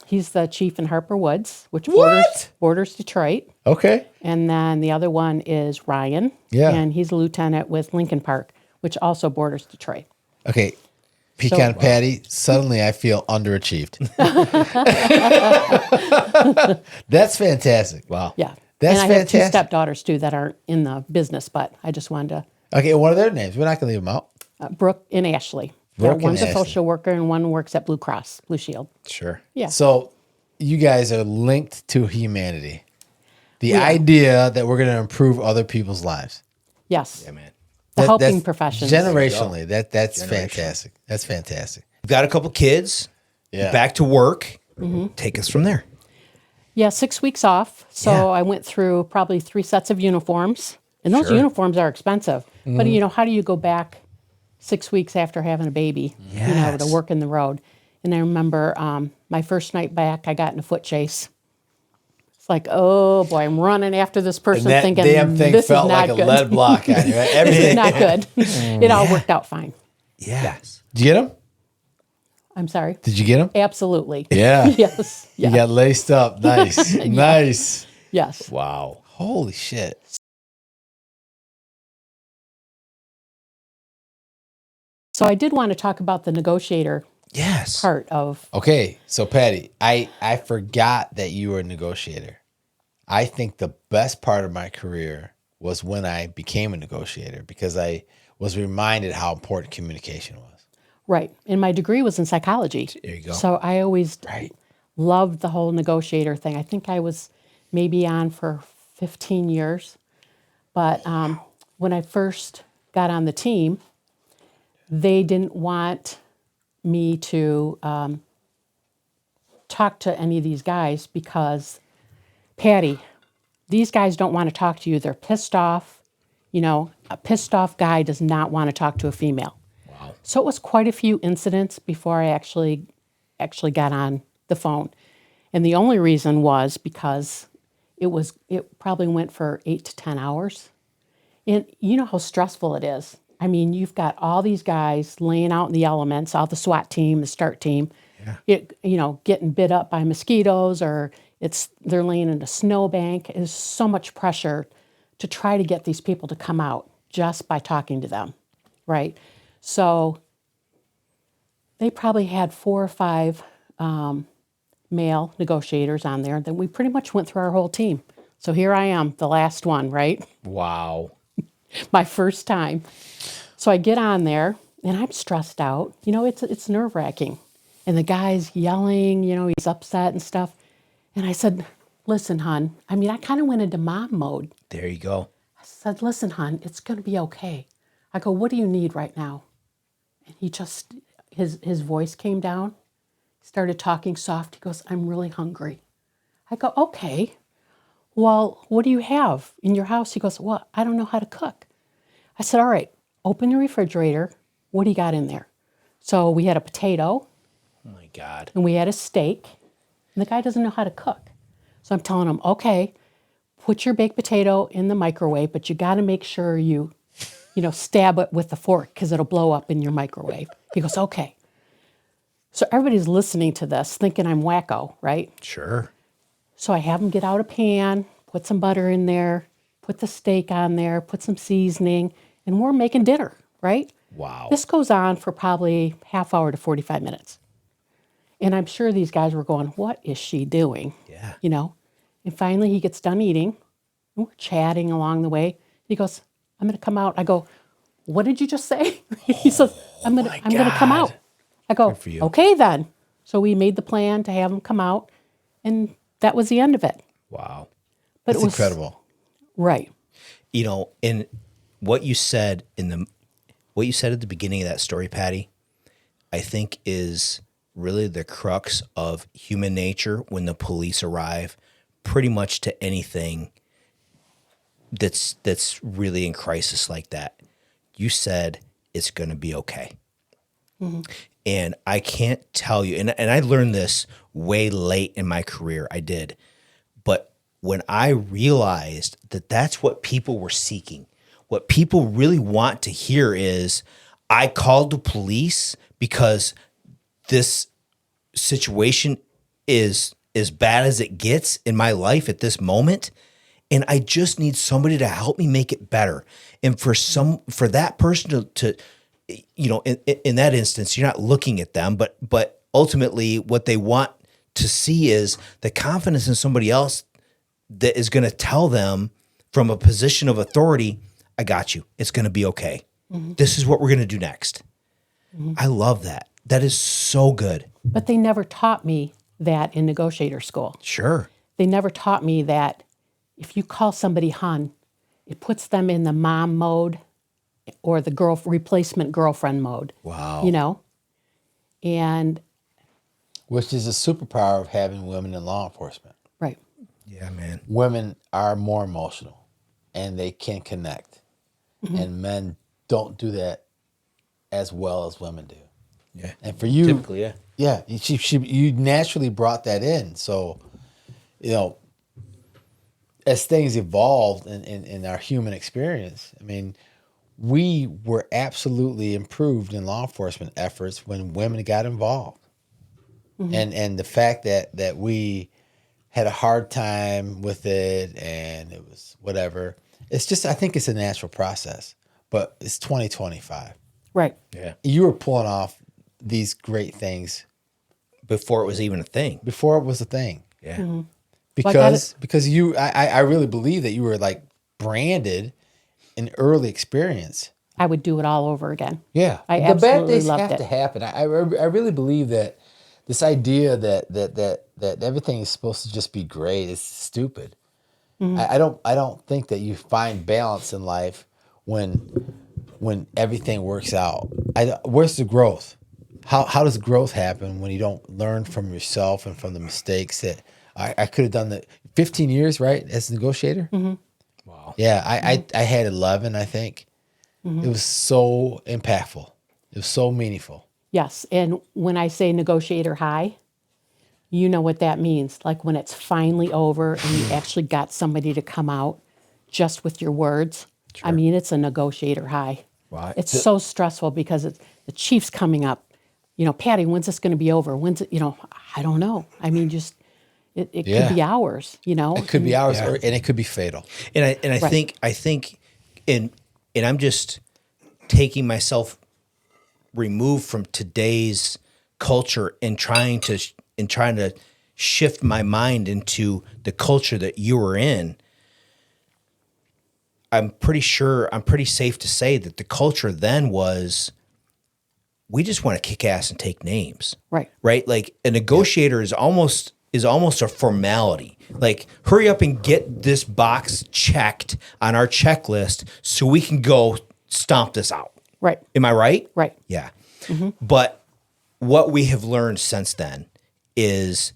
He's the chief in Harper Woods, which What? borders Detroit. Okay. And then the other one is Ryan. Yeah. And he's a lieutenant with Lincoln Park, which also borders Detroit. Okay. Pecan Patty, suddenly I feel underachieved. That's fantastic. Wow. Yeah. That's and I have 2 fantastic. stepdaughters, too, that aren't in the business, but I just wanted Okay, what are their names? We're not going to leave them out. to, Brooke and Ashley. Brooke and One's a Ashley. social worker, and one works at Blue Cross, Blue Shield. Sure. Yeah. So you guys are linked to humanity. The idea that we're going to improve other people's lives. Yes. Yeah, man. The helping That's professions. Generationally, that's fantastic. That's fantastic. You've got a couple kids. Yeah. Back to work. Mm-hmm. Take us from there. Yeah, 6 weeks off. So Yeah. I went through probably 3 sets of uniforms. And those uniforms are expensive. Mm-hmm. But, how do you go back 6 weeks after having a baby, Yes. to work in the road? And I remember my first night back, I got in a foot chase. It's like, oh boy, I'm running after this person And that thinking damn thing this felt is not like a good. lead block on you, right? This is Everything. not good. It all worked out fine. Yes. Did you get him? I'm sorry. Did you get him? Absolutely. Yeah. Yes. You Yeah. got laced up. Nice. Nice. Yes. Wow. Holy shit. So I did want to talk about the negotiator Yes. part of. Okay, so Patty, I forgot that you were a negotiator. I think the best part of my career was when I became a negotiator because I was reminded how important communication was. Right. And my degree was in psychology. There you go. So I always Right. loved the whole negotiator thing. I think I was maybe on for 15 years. But when I first got on the team, they didn't want me to talk to any of these guys because, Patty, these guys don't want to talk to you. They're pissed off. You know, a pissed off guy does not want to talk to a female. Wow. So it was quite a few incidents before I actually got on the phone. And the only reason was because it probably went for 8 to 10 hours. And you know how stressful it is. I mean, you've got all these guys laying out in the elements, all the SWAT team, the START team, getting bit up by mosquitoes, or they're laying in a snowbank. There's so much pressure to try to get these people to come out just by talking to them, right? So they probably had 4 or 5 male negotiators on there. Then we pretty much went through our whole team. So here I am, the last one, right? Wow. My first time. So I get on there and I'm stressed out. You know, it's nerve-wracking. And the guy's yelling, you know, he's upset and stuff. And I said, listen, hon, I mean, I kind of went into mom mode. There you go. I said, listen, hon, it's going to be okay. I go, what do you need right now? And he just, his voice came down, started talking soft. He goes, I'm really hungry. I go, okay. Well, what do you have in your house? He goes, well, I don't know how to cook. I said, all right, open your refrigerator. What do you got in there? So we had a potato. Oh my God. And we had a steak. And the guy doesn't know how to cook. So I'm telling him, okay, put your baked potato in the microwave, but you got to make sure you stab it with the fork because it'll blow up in your microwave. He goes, okay. So everybody's listening to this thinking I'm wacko, right? Sure. So I have him get out a pan, put some butter in there, put the steak on there, put some seasoning, and we're making dinner, right? Wow. This goes on for probably half hour to 45 minutes. And I'm sure these guys were going, what is she doing? Yeah. You know? And finally he gets done eating. And we're chatting along the way. He goes, I'm going to come out. I go, what did you just say? He says, I'm going to come out. I go, Good for you. okay then. So we made the plan to have him come out. And that was the end of it. Wow. But That's it was incredible. Right. You know, in what you said at the beginning of that story, Patty, I think is really the crux of human nature when the police arrive, pretty much to anything that's really in crisis like that. You said it's going to be okay. Mm-hmm. And I can't tell you, and I learned this way late in my career, I did. But when I realized that that's what people were seeking, what people really want to hear is, I called the police because this situation is as bad as it gets in my life at this moment, and I just need somebody to help me make it better. And for that person to you know, in that instance, you're not looking at them, but ultimately what they want to see is the confidence in somebody else that is going to tell them from a position of authority, I got you. It's going to be okay. Mm-hmm. This is what we're going to do next. Mm-hmm. I love that. That is so good. But they never taught me that in negotiator school. Sure. They never taught me that if you call somebody hun, it puts them in the mom mode or the replacement girlfriend mode. Wow. You know? And Which is a superpower of having women in law enforcement. right. Yeah, man. Women are more emotional and they can connect. Mm-hmm. And men don't do that as well as women do. Yeah. And for you, typically, yeah. Yeah, you naturally brought that in. So, you know, as things evolved in our human experience, I mean, we were absolutely improved in law enforcement efforts when women got involved. Mm-hmm. And the fact that we had a hard time with it and it was whatever, it's just, I think it's a natural process, but it's 2025. Right. Yeah. You were pulling off these great things before it was even a thing. before it was a thing. Yeah. Well, Because I really believe that you were like branded an early experience. I would do it all over again. Yeah, I the bad absolutely days loved have it. to happen. I really believe that this idea that everything is supposed to just be great is stupid. I don't think that you find balance in life when everything works out. Where's the growth? How does growth happen when you don't learn from yourself and from the mistakes that I could have done? 15 years, right, as a negotiator. Wow. Yeah, I had 11, I think. It was so impactful. It was so meaningful. Yes. And when I say negotiator high, you know what that means. Like when it's finally over and you actually got somebody to come out just with your words. I mean, it's a negotiator high. Wow. It's so stressful because the chief's coming up. Patty, when's this going to be over? When's it, I don't know. I mean, just it could be hours, It could be hours, and it could be fatal. And I think and I'm just taking myself removed from today's culture and trying to shift my mind into the culture that you were in. I'm pretty safe to say that the culture then was, we just want to kick ass and take names. Right. Right? Like a negotiator is almost a formality. Like, hurry up and get this box checked on our checklist so we can go stomp this out. Right. Am I right? Right. Yeah. But what we have learned since then is,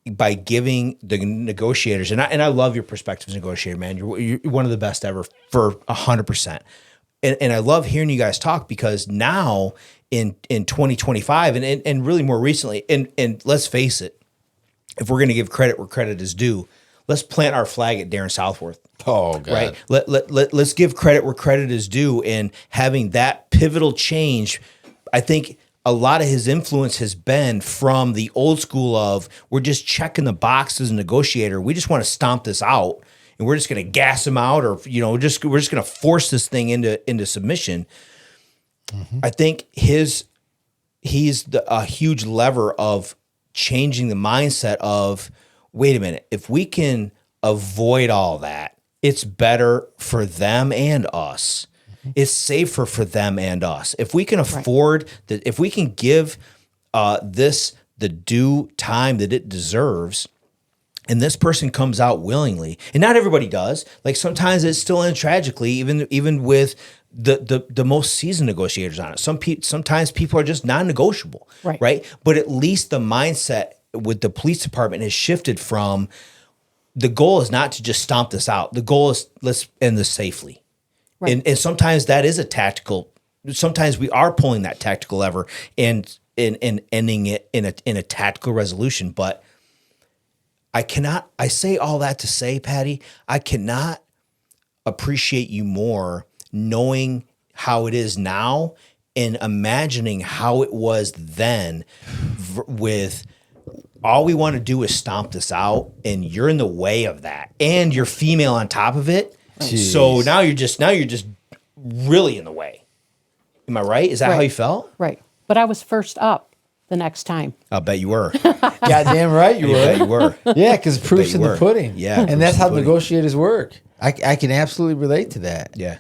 by giving the negotiators, and I love your perspective as a negotiator, man. You're one of the best ever for 100%. And I love hearing you guys talk, because now in 2025 and really more recently, and let's face it, if we're going to give credit where credit is due, let's plant our flag at Darren Southworth. Oh, God. Right. Let's give credit where credit is due, and having that pivotal change. I think a lot of his influence has been from the old school of, we're just checking the box as a negotiator. We just want to stomp this out, and we're just going to gas him out, or we're just going to force this thing into submission. I think he's a huge lever of changing the mindset of, wait a minute, if we can avoid all that, it's better for them and us. It's safer for them and us. If we can afford that, if we can give this the due time that it deserves, and this person comes out willingly, and not everybody does. Like, sometimes it still ends tragically, even with the most seasoned negotiators on it. Sometimes people are just non-negotiable, right? But at least the mindset with the police department has shifted from, the goal is not to just stomp this out. The goal is, let's end this safely. Right. And sometimes that is a tactical. Sometimes we are pulling that tactical lever and ending it in a tactical resolution. But I say all that to say, Patty, I cannot appreciate you more knowing how it is now and imagining how it was then, with all we want to do is stomp this out, and you're in the way of that, and you're female on top of it. Jeez. So now you're just really in the way. Am I right? Is that how you felt? Right. But I was first up the next time. I'll bet you were. Goddamn right you were. I bet you were. Yeah, because proof's in the pudding. Yeah. And that's how negotiators work. I can absolutely relate to that. Yeah.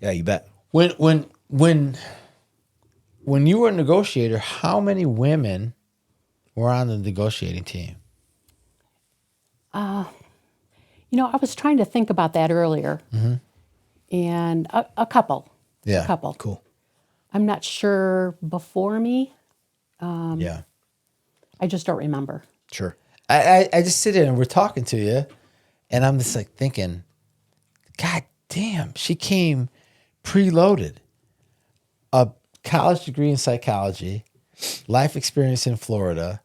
Yeah, you bet. When you were a negotiator, how many women were on the negotiating team? I was trying to think about that earlier, and a couple. Yeah. A couple. Cool. I'm not sure before me. Yeah. I just don't remember. Sure. I just sit there and we're talking to you, and I'm just like thinking, God damn, she came preloaded. A college degree in psychology, life experience in Florida.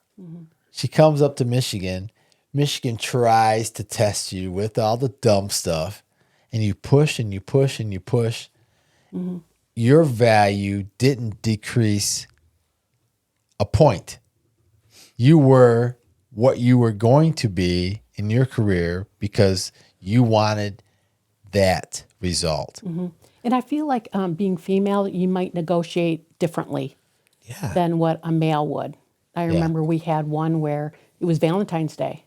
She comes up to Michigan. Michigan tries to test you with all the dumb stuff, and you push and you push and you push. Your value didn't decrease a point. You were what you were going to be in your career because you wanted that result. And I feel like being female, you might negotiate differently Yeah. than what a male would. I remember we had one where it was Valentine's Day,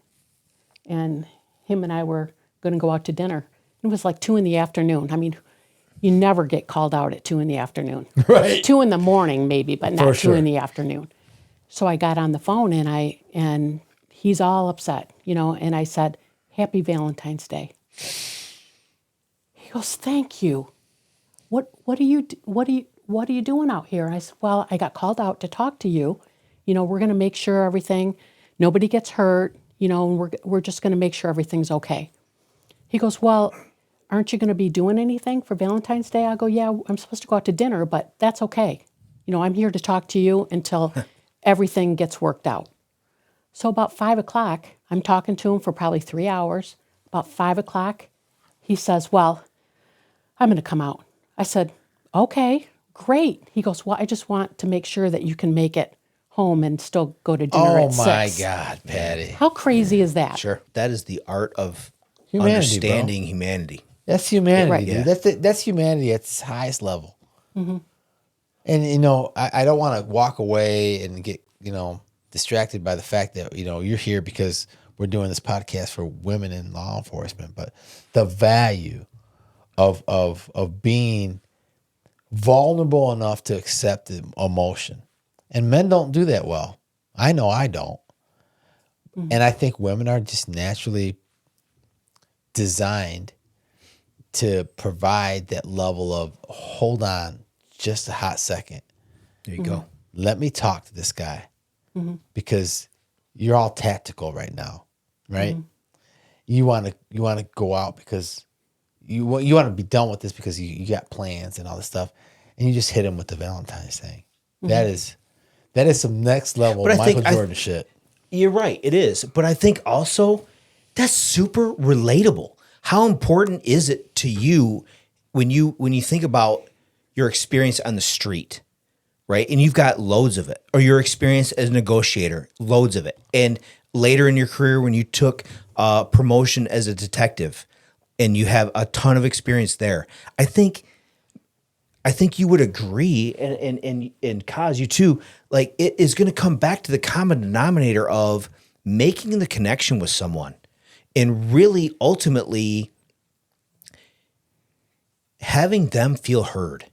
and him and I were going to go out to dinner. It was like 2 p.m. I mean, you never get called out at 2 p.m. Right. 2 a.m. maybe, but not For 2 sure. p.m. So I got on the phone and he's all upset, and I said, "Happy Valentine's Day." He goes, "Thank you. What are you doing out here?" I said, "Well, I got called out to talk to you. We're going to make sure nobody gets hurt, and we're just going to make sure everything's okay." He goes, "Well, aren't you going to be doing anything for Valentine's Day?" I go, "Yeah, I'm supposed to go out to dinner, but that's okay. I'm here to talk to you until everything gets worked out." So about 5 o'clock, I'm talking to him for probably 3 hours. About 5 o'clock, he says, "Well, I'm going to come out." I said, "Okay, great." He goes, "Well, I just want to make sure that you can make it home and still go to dinner at 6. Oh my God, Patty. How crazy is that? Sure. That is the art of Humanity, understanding humanity. That's humanity, Right. dude. Yeah. That's humanity at its highest level. And I don't want to walk away and get distracted by the fact that you're here because we're doing this podcast for women in law enforcement. But the value of being vulnerable enough to accept emotion, and men don't do that well. I know I don't, and I think women are just naturally designed to provide that level of hold on just a hot second. There you go. Let me talk to this guy because you're all tactical right now, right? You want to go out because you want to be done with this because you got plans and all this stuff, and you just hit him with the Valentine's thing. That is some next level But I Michael think Jordan shit. You're right. It is. But I think also that's super relatable. How important is it to you when you think about your experience on the street, right? And you've got loads of it, or your experience as a negotiator, loads of it. And later in your career, when you took promotion as a detective and you have a ton of experience there, I think you would agree, and Kaz, you too, like it is going to come back to the common denominator of making the connection with someone and really ultimately having them feel heard.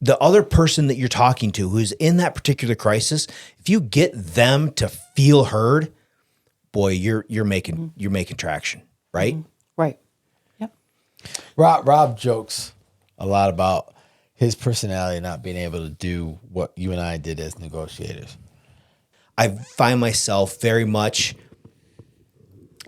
The other person that you're talking to who's in that particular crisis, if you get them to feel heard, boy, you're making traction, right? Right. Yep. Rob jokes a lot about his personality not being able to do what you and I did as negotiators. I find myself very much,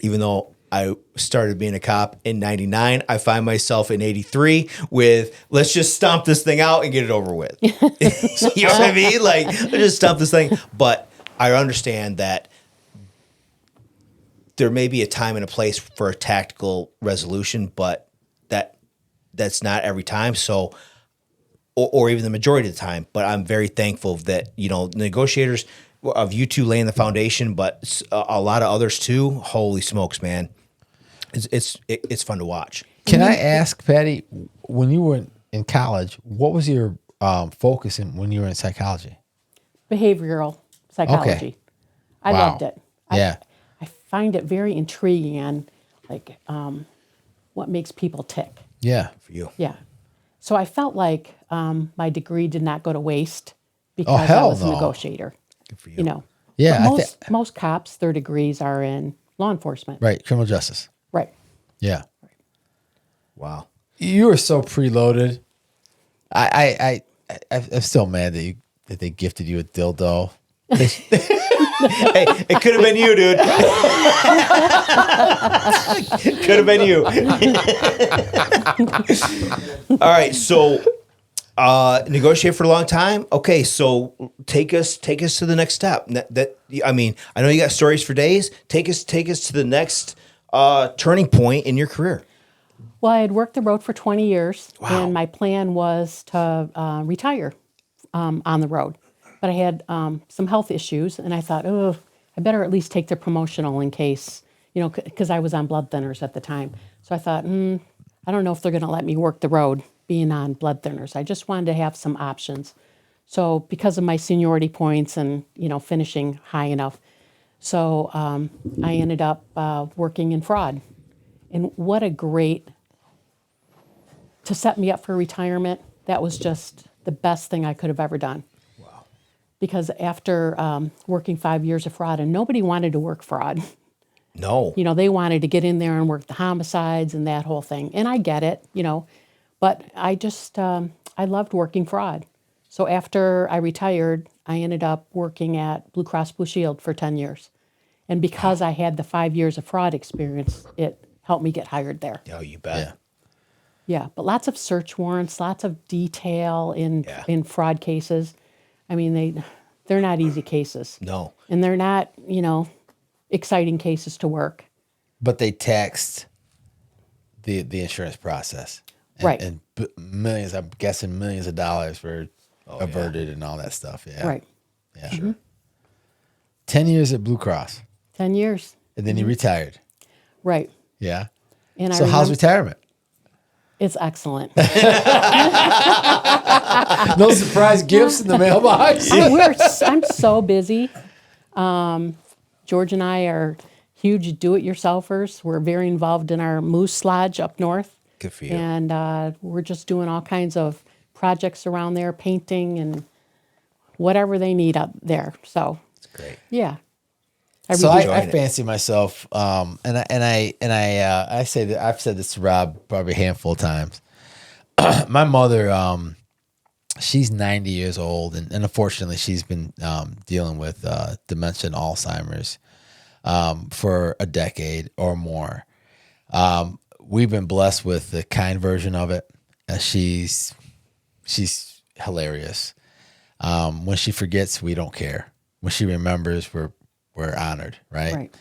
even though I started being a cop in 99, I find myself in 83 with, let's just stomp this thing out and get it over with. You know what I mean? Like, let's just stomp this thing. But I understand that there may be a time and a place for a tactical resolution, but that's not every time. So, or even the majority of the time. But I'm very thankful that, negotiators of you two laying the foundation, but a lot of others too. Holy smokes, man. It's fun to watch. Can I ask, Patty, when you were in college, what was your focus when you were in psychology? Behavioral psychology. Okay. I Wow. loved it. Yeah. I find it very intriguing and what makes people tick. Yeah. For you. Yeah. So I felt like my degree did not go to waste because I hell was a no. negotiator. Good for you. Yeah, But most cops, their degrees are in law enforcement. Right. Criminal justice. Right. Yeah. Wow. You were so preloaded. I'm still mad that they gifted you a dildo. Hey, it could have been you, dude. Could have been you. All right, so negotiate for a long time. Okay, so take us to the next step. I know you got stories for days. Take us to the next turning point in your career. Well, I had worked the road for 20 years, Wow. and my plan was to retire on the road. But I had some health issues, and I thought, I better at least take the promotional in case, because I was on blood thinners at the time. So I thought, I don't know if they're going to let me work the road being on blood thinners. I just wanted to have some options. So because of my seniority points and, finishing high enough. So I ended up working in fraud. And what a great, to set me up for retirement, that was just the best thing I could have ever done. Wow. Because after working 5 years of fraud, and nobody wanted to work fraud. No. They wanted to get in there and work the homicides and that whole thing. And I get it, but I just, I loved working fraud. So after I retired, I ended up working at Blue Cross Blue Shield for 10 years. And because I had the 5 years of fraud experience, it helped me get hired there. Oh, you bet. Yeah. Yeah, but lots of search warrants, lots of detail in fraud cases. I mean, they're not easy cases. No. And they're not, exciting cases to work. But they taxed the insurance process. Right. And millions, I'm guessing millions of dollars were averted and all that stuff. Yeah. Right. Yeah. Sure. 10 years at Blue Cross. 10 years. And then you retired. Right. Yeah. And So how's retirement? It's excellent. No surprise gifts in the mailbox. I'm so busy. George and I are huge do-it-yourselfers. We're very involved in our Moose Lodge up north. Good for you. And we're just doing all kinds of projects around there, painting and whatever they need up there. So It's great. yeah. So I enjoying it. fancy myself, I say that I've said this to Rob probably a handful of times. My mother, she's 90 years old, and unfortunately, she's been dealing with dementia and Alzheimer's for a decade or more. We've been blessed with the kind version of it. She's hilarious. When she forgets, we don't care. When she remembers, we're honored, right?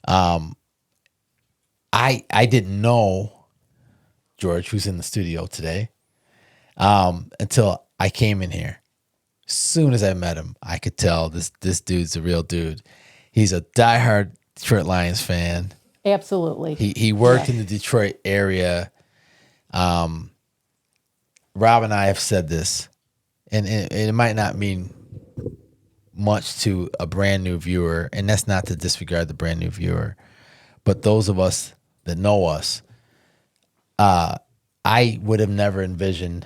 Right. I didn't know George, who's in the studio today, until I came in here. As soon as I met him, I could tell this dude's a real dude. He's a diehard Detroit Lions fan. Absolutely. He worked in the Detroit area. Rob and I have said this, and it might not mean much to a brand new viewer, and that's not to disregard the brand new viewer, but those of us that know us, I would have never envisioned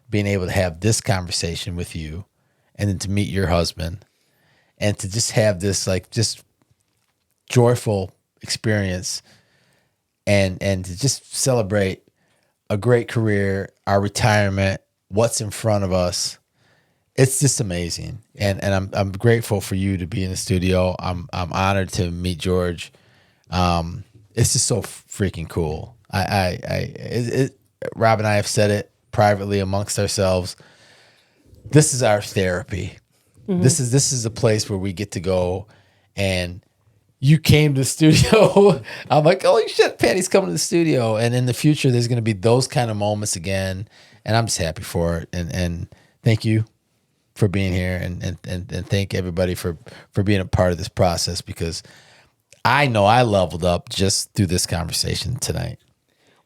being able to have this conversation with you, and then to meet your husband, and to just have this just joyful experience, and to just celebrate a great career, our retirement, what's in front of us. It's just amazing, and I'm grateful for you to be in the studio. I'm honored to meet George. It's just so freaking cool. Rob and I have said it privately amongst ourselves. This is our therapy. Mm-hmm. This is a place where we get to go. And you came to the studio. I'm like, holy shit, Patty's coming to the studio. And in the future, there's going to be those kind of moments again. And I'm just happy for it. And thank you for being here, and thank everybody for being a part of this process, because I know I leveled up just through this conversation tonight.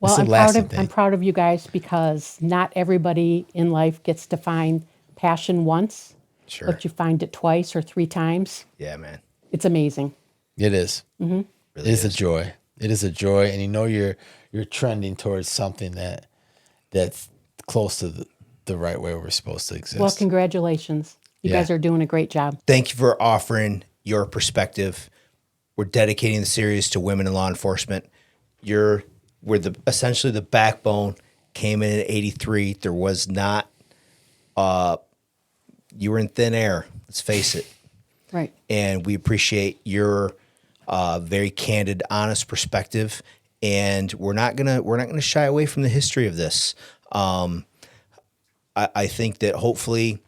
Well, I'm proud of you guys, because not everybody in life gets to find passion once, Sure. but you find it twice or three times. Yeah, man. It's amazing. It is. Mm-hmm. Really it is a joy. It is a joy, and you're trending towards something that's close to the right way we're supposed to exist. Well, congratulations. You guys are doing a great job. Thank you for offering your perspective. We're dedicating the series to women in law enforcement. We're essentially the backbone. Came in at 83. There was not, you were in thin air. Let's face it. Right. And we appreciate your very candid, honest perspective. And we're not gonna shy away from the history of this. I think that hopefully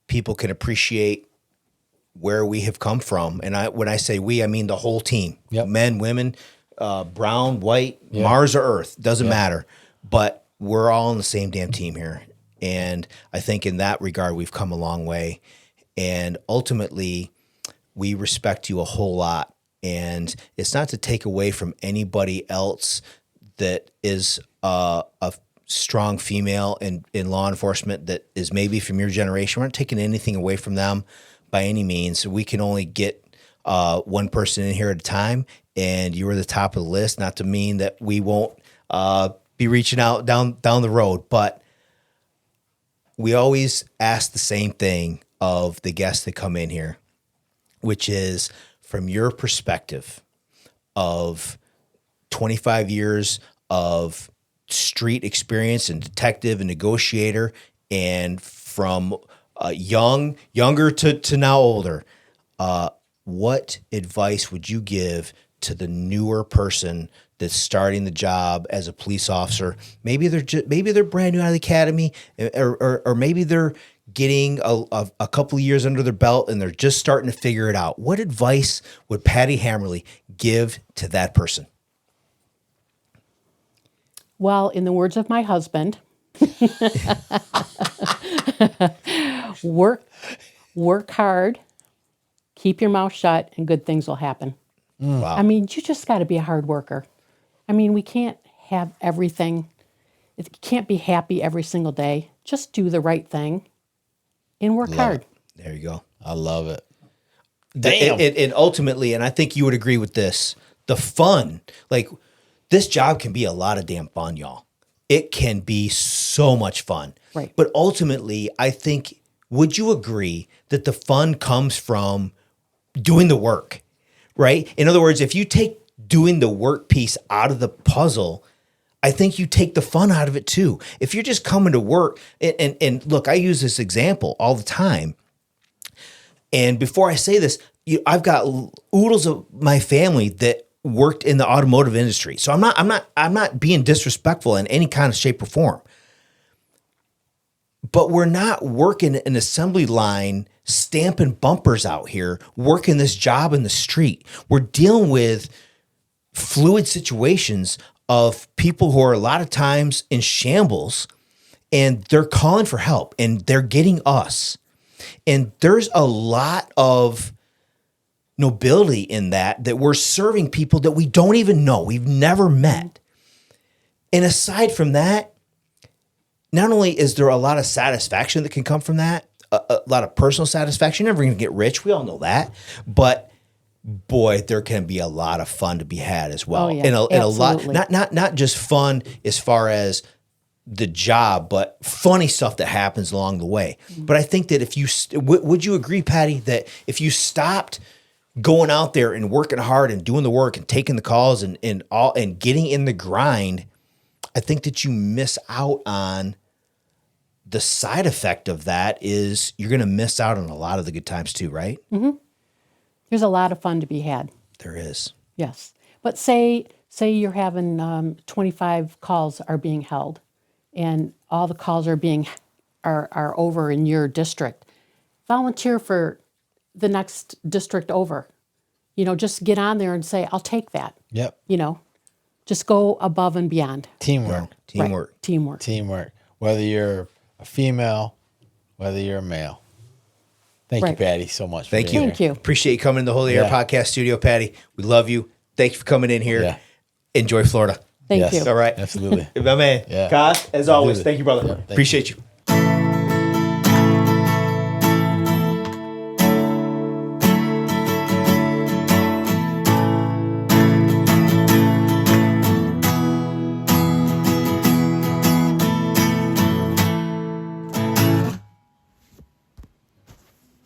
people can appreciate where we have come from. And when I say we, I mean the whole team. Yep. Men, women, brown, white, Mars or Earth, doesn't matter. But we're all on the same damn team here. And I think in that regard, we've come a long way. And ultimately, we respect you a whole lot. And it's not to take away from anybody else that is a strong female in law enforcement that is maybe from your generation. We're not taking anything away from them by any means. We can only get one person in here at a time, and you were the top of the list. Not to mean that we won't be reaching out down the road, but we always ask the same thing of the guests that come in here, which is from your perspective of 25 years of street experience and detective and negotiator, and from younger to now older, what advice would you give to the newer person that's starting the job as a police officer? Maybe they're brand new out of the academy, or maybe they're getting a couple of years under their belt and they're just starting to figure it out. What advice would Patty Hammerle give to that person? Well, in the words of my husband, work hard, keep your mouth shut, and good things will happen. Wow. I mean, you just got to be a hard worker. I mean, we can't have everything. It can't be happy every single day. Just do the right thing and work hard. There you go. I love it. Damn. And ultimately, and I think you would agree with this, the fun, like this job can be a lot of damn fun, y'all. It can be so much fun. Right. But ultimately, I think, would you agree that the fun comes from doing the work, right? In other words, if you take doing the work piece out of the puzzle, I think you take the fun out of it too. If you're just coming to work, and look, I use this example all the time. And before I say this, I've got oodles of my family that worked in the automotive industry. So I'm not being disrespectful in any kind of shape or form. But we're not working an assembly line, stamping bumpers out here, working this job in the street. We're dealing with fluid situations of people who are a lot of times in shambles, and they're calling for help, and they're getting us. And there's a lot of nobility in that we're serving people that we don't even know, we've never met. And aside from that, not only is there a lot of satisfaction that can come from that, a lot of personal satisfaction. You're never going to get rich. We all know that. But boy, there can be a lot of fun to be had as well. Oh, yeah. And a lot, Absolutely. not just fun as far as the job, but funny stuff that happens along the way. Mm-hmm. But I think that if you, would you agree, Patty, that if you stopped going out there and working hard and doing the work and taking the calls and getting in the grind, I think that you miss out on the side effect of that is you're going to miss out on a lot of the good times too, right? Mm-hmm. There's a lot of fun to be had. There is. Yes. But say you're having 25 calls are being held, and all the calls are over in your district. Volunteer for the next district over. Just get on there and say, I'll take that. Yep. Just go above and beyond. Teamwork. Teamwork. Right. Teamwork. Teamwork. Whether you're a female, whether you're a male. Thank you, Right. Patty, so much. Thank you. Thank you. Appreciate you coming to the Holy Air Podcast Studio, Patty. We love you. Thank you for coming in here. Yeah. Enjoy Florida. Thank you. All right. Absolutely. My man. Yeah. Kaz, as always, it. thank you, brother. Yeah, thank Appreciate you.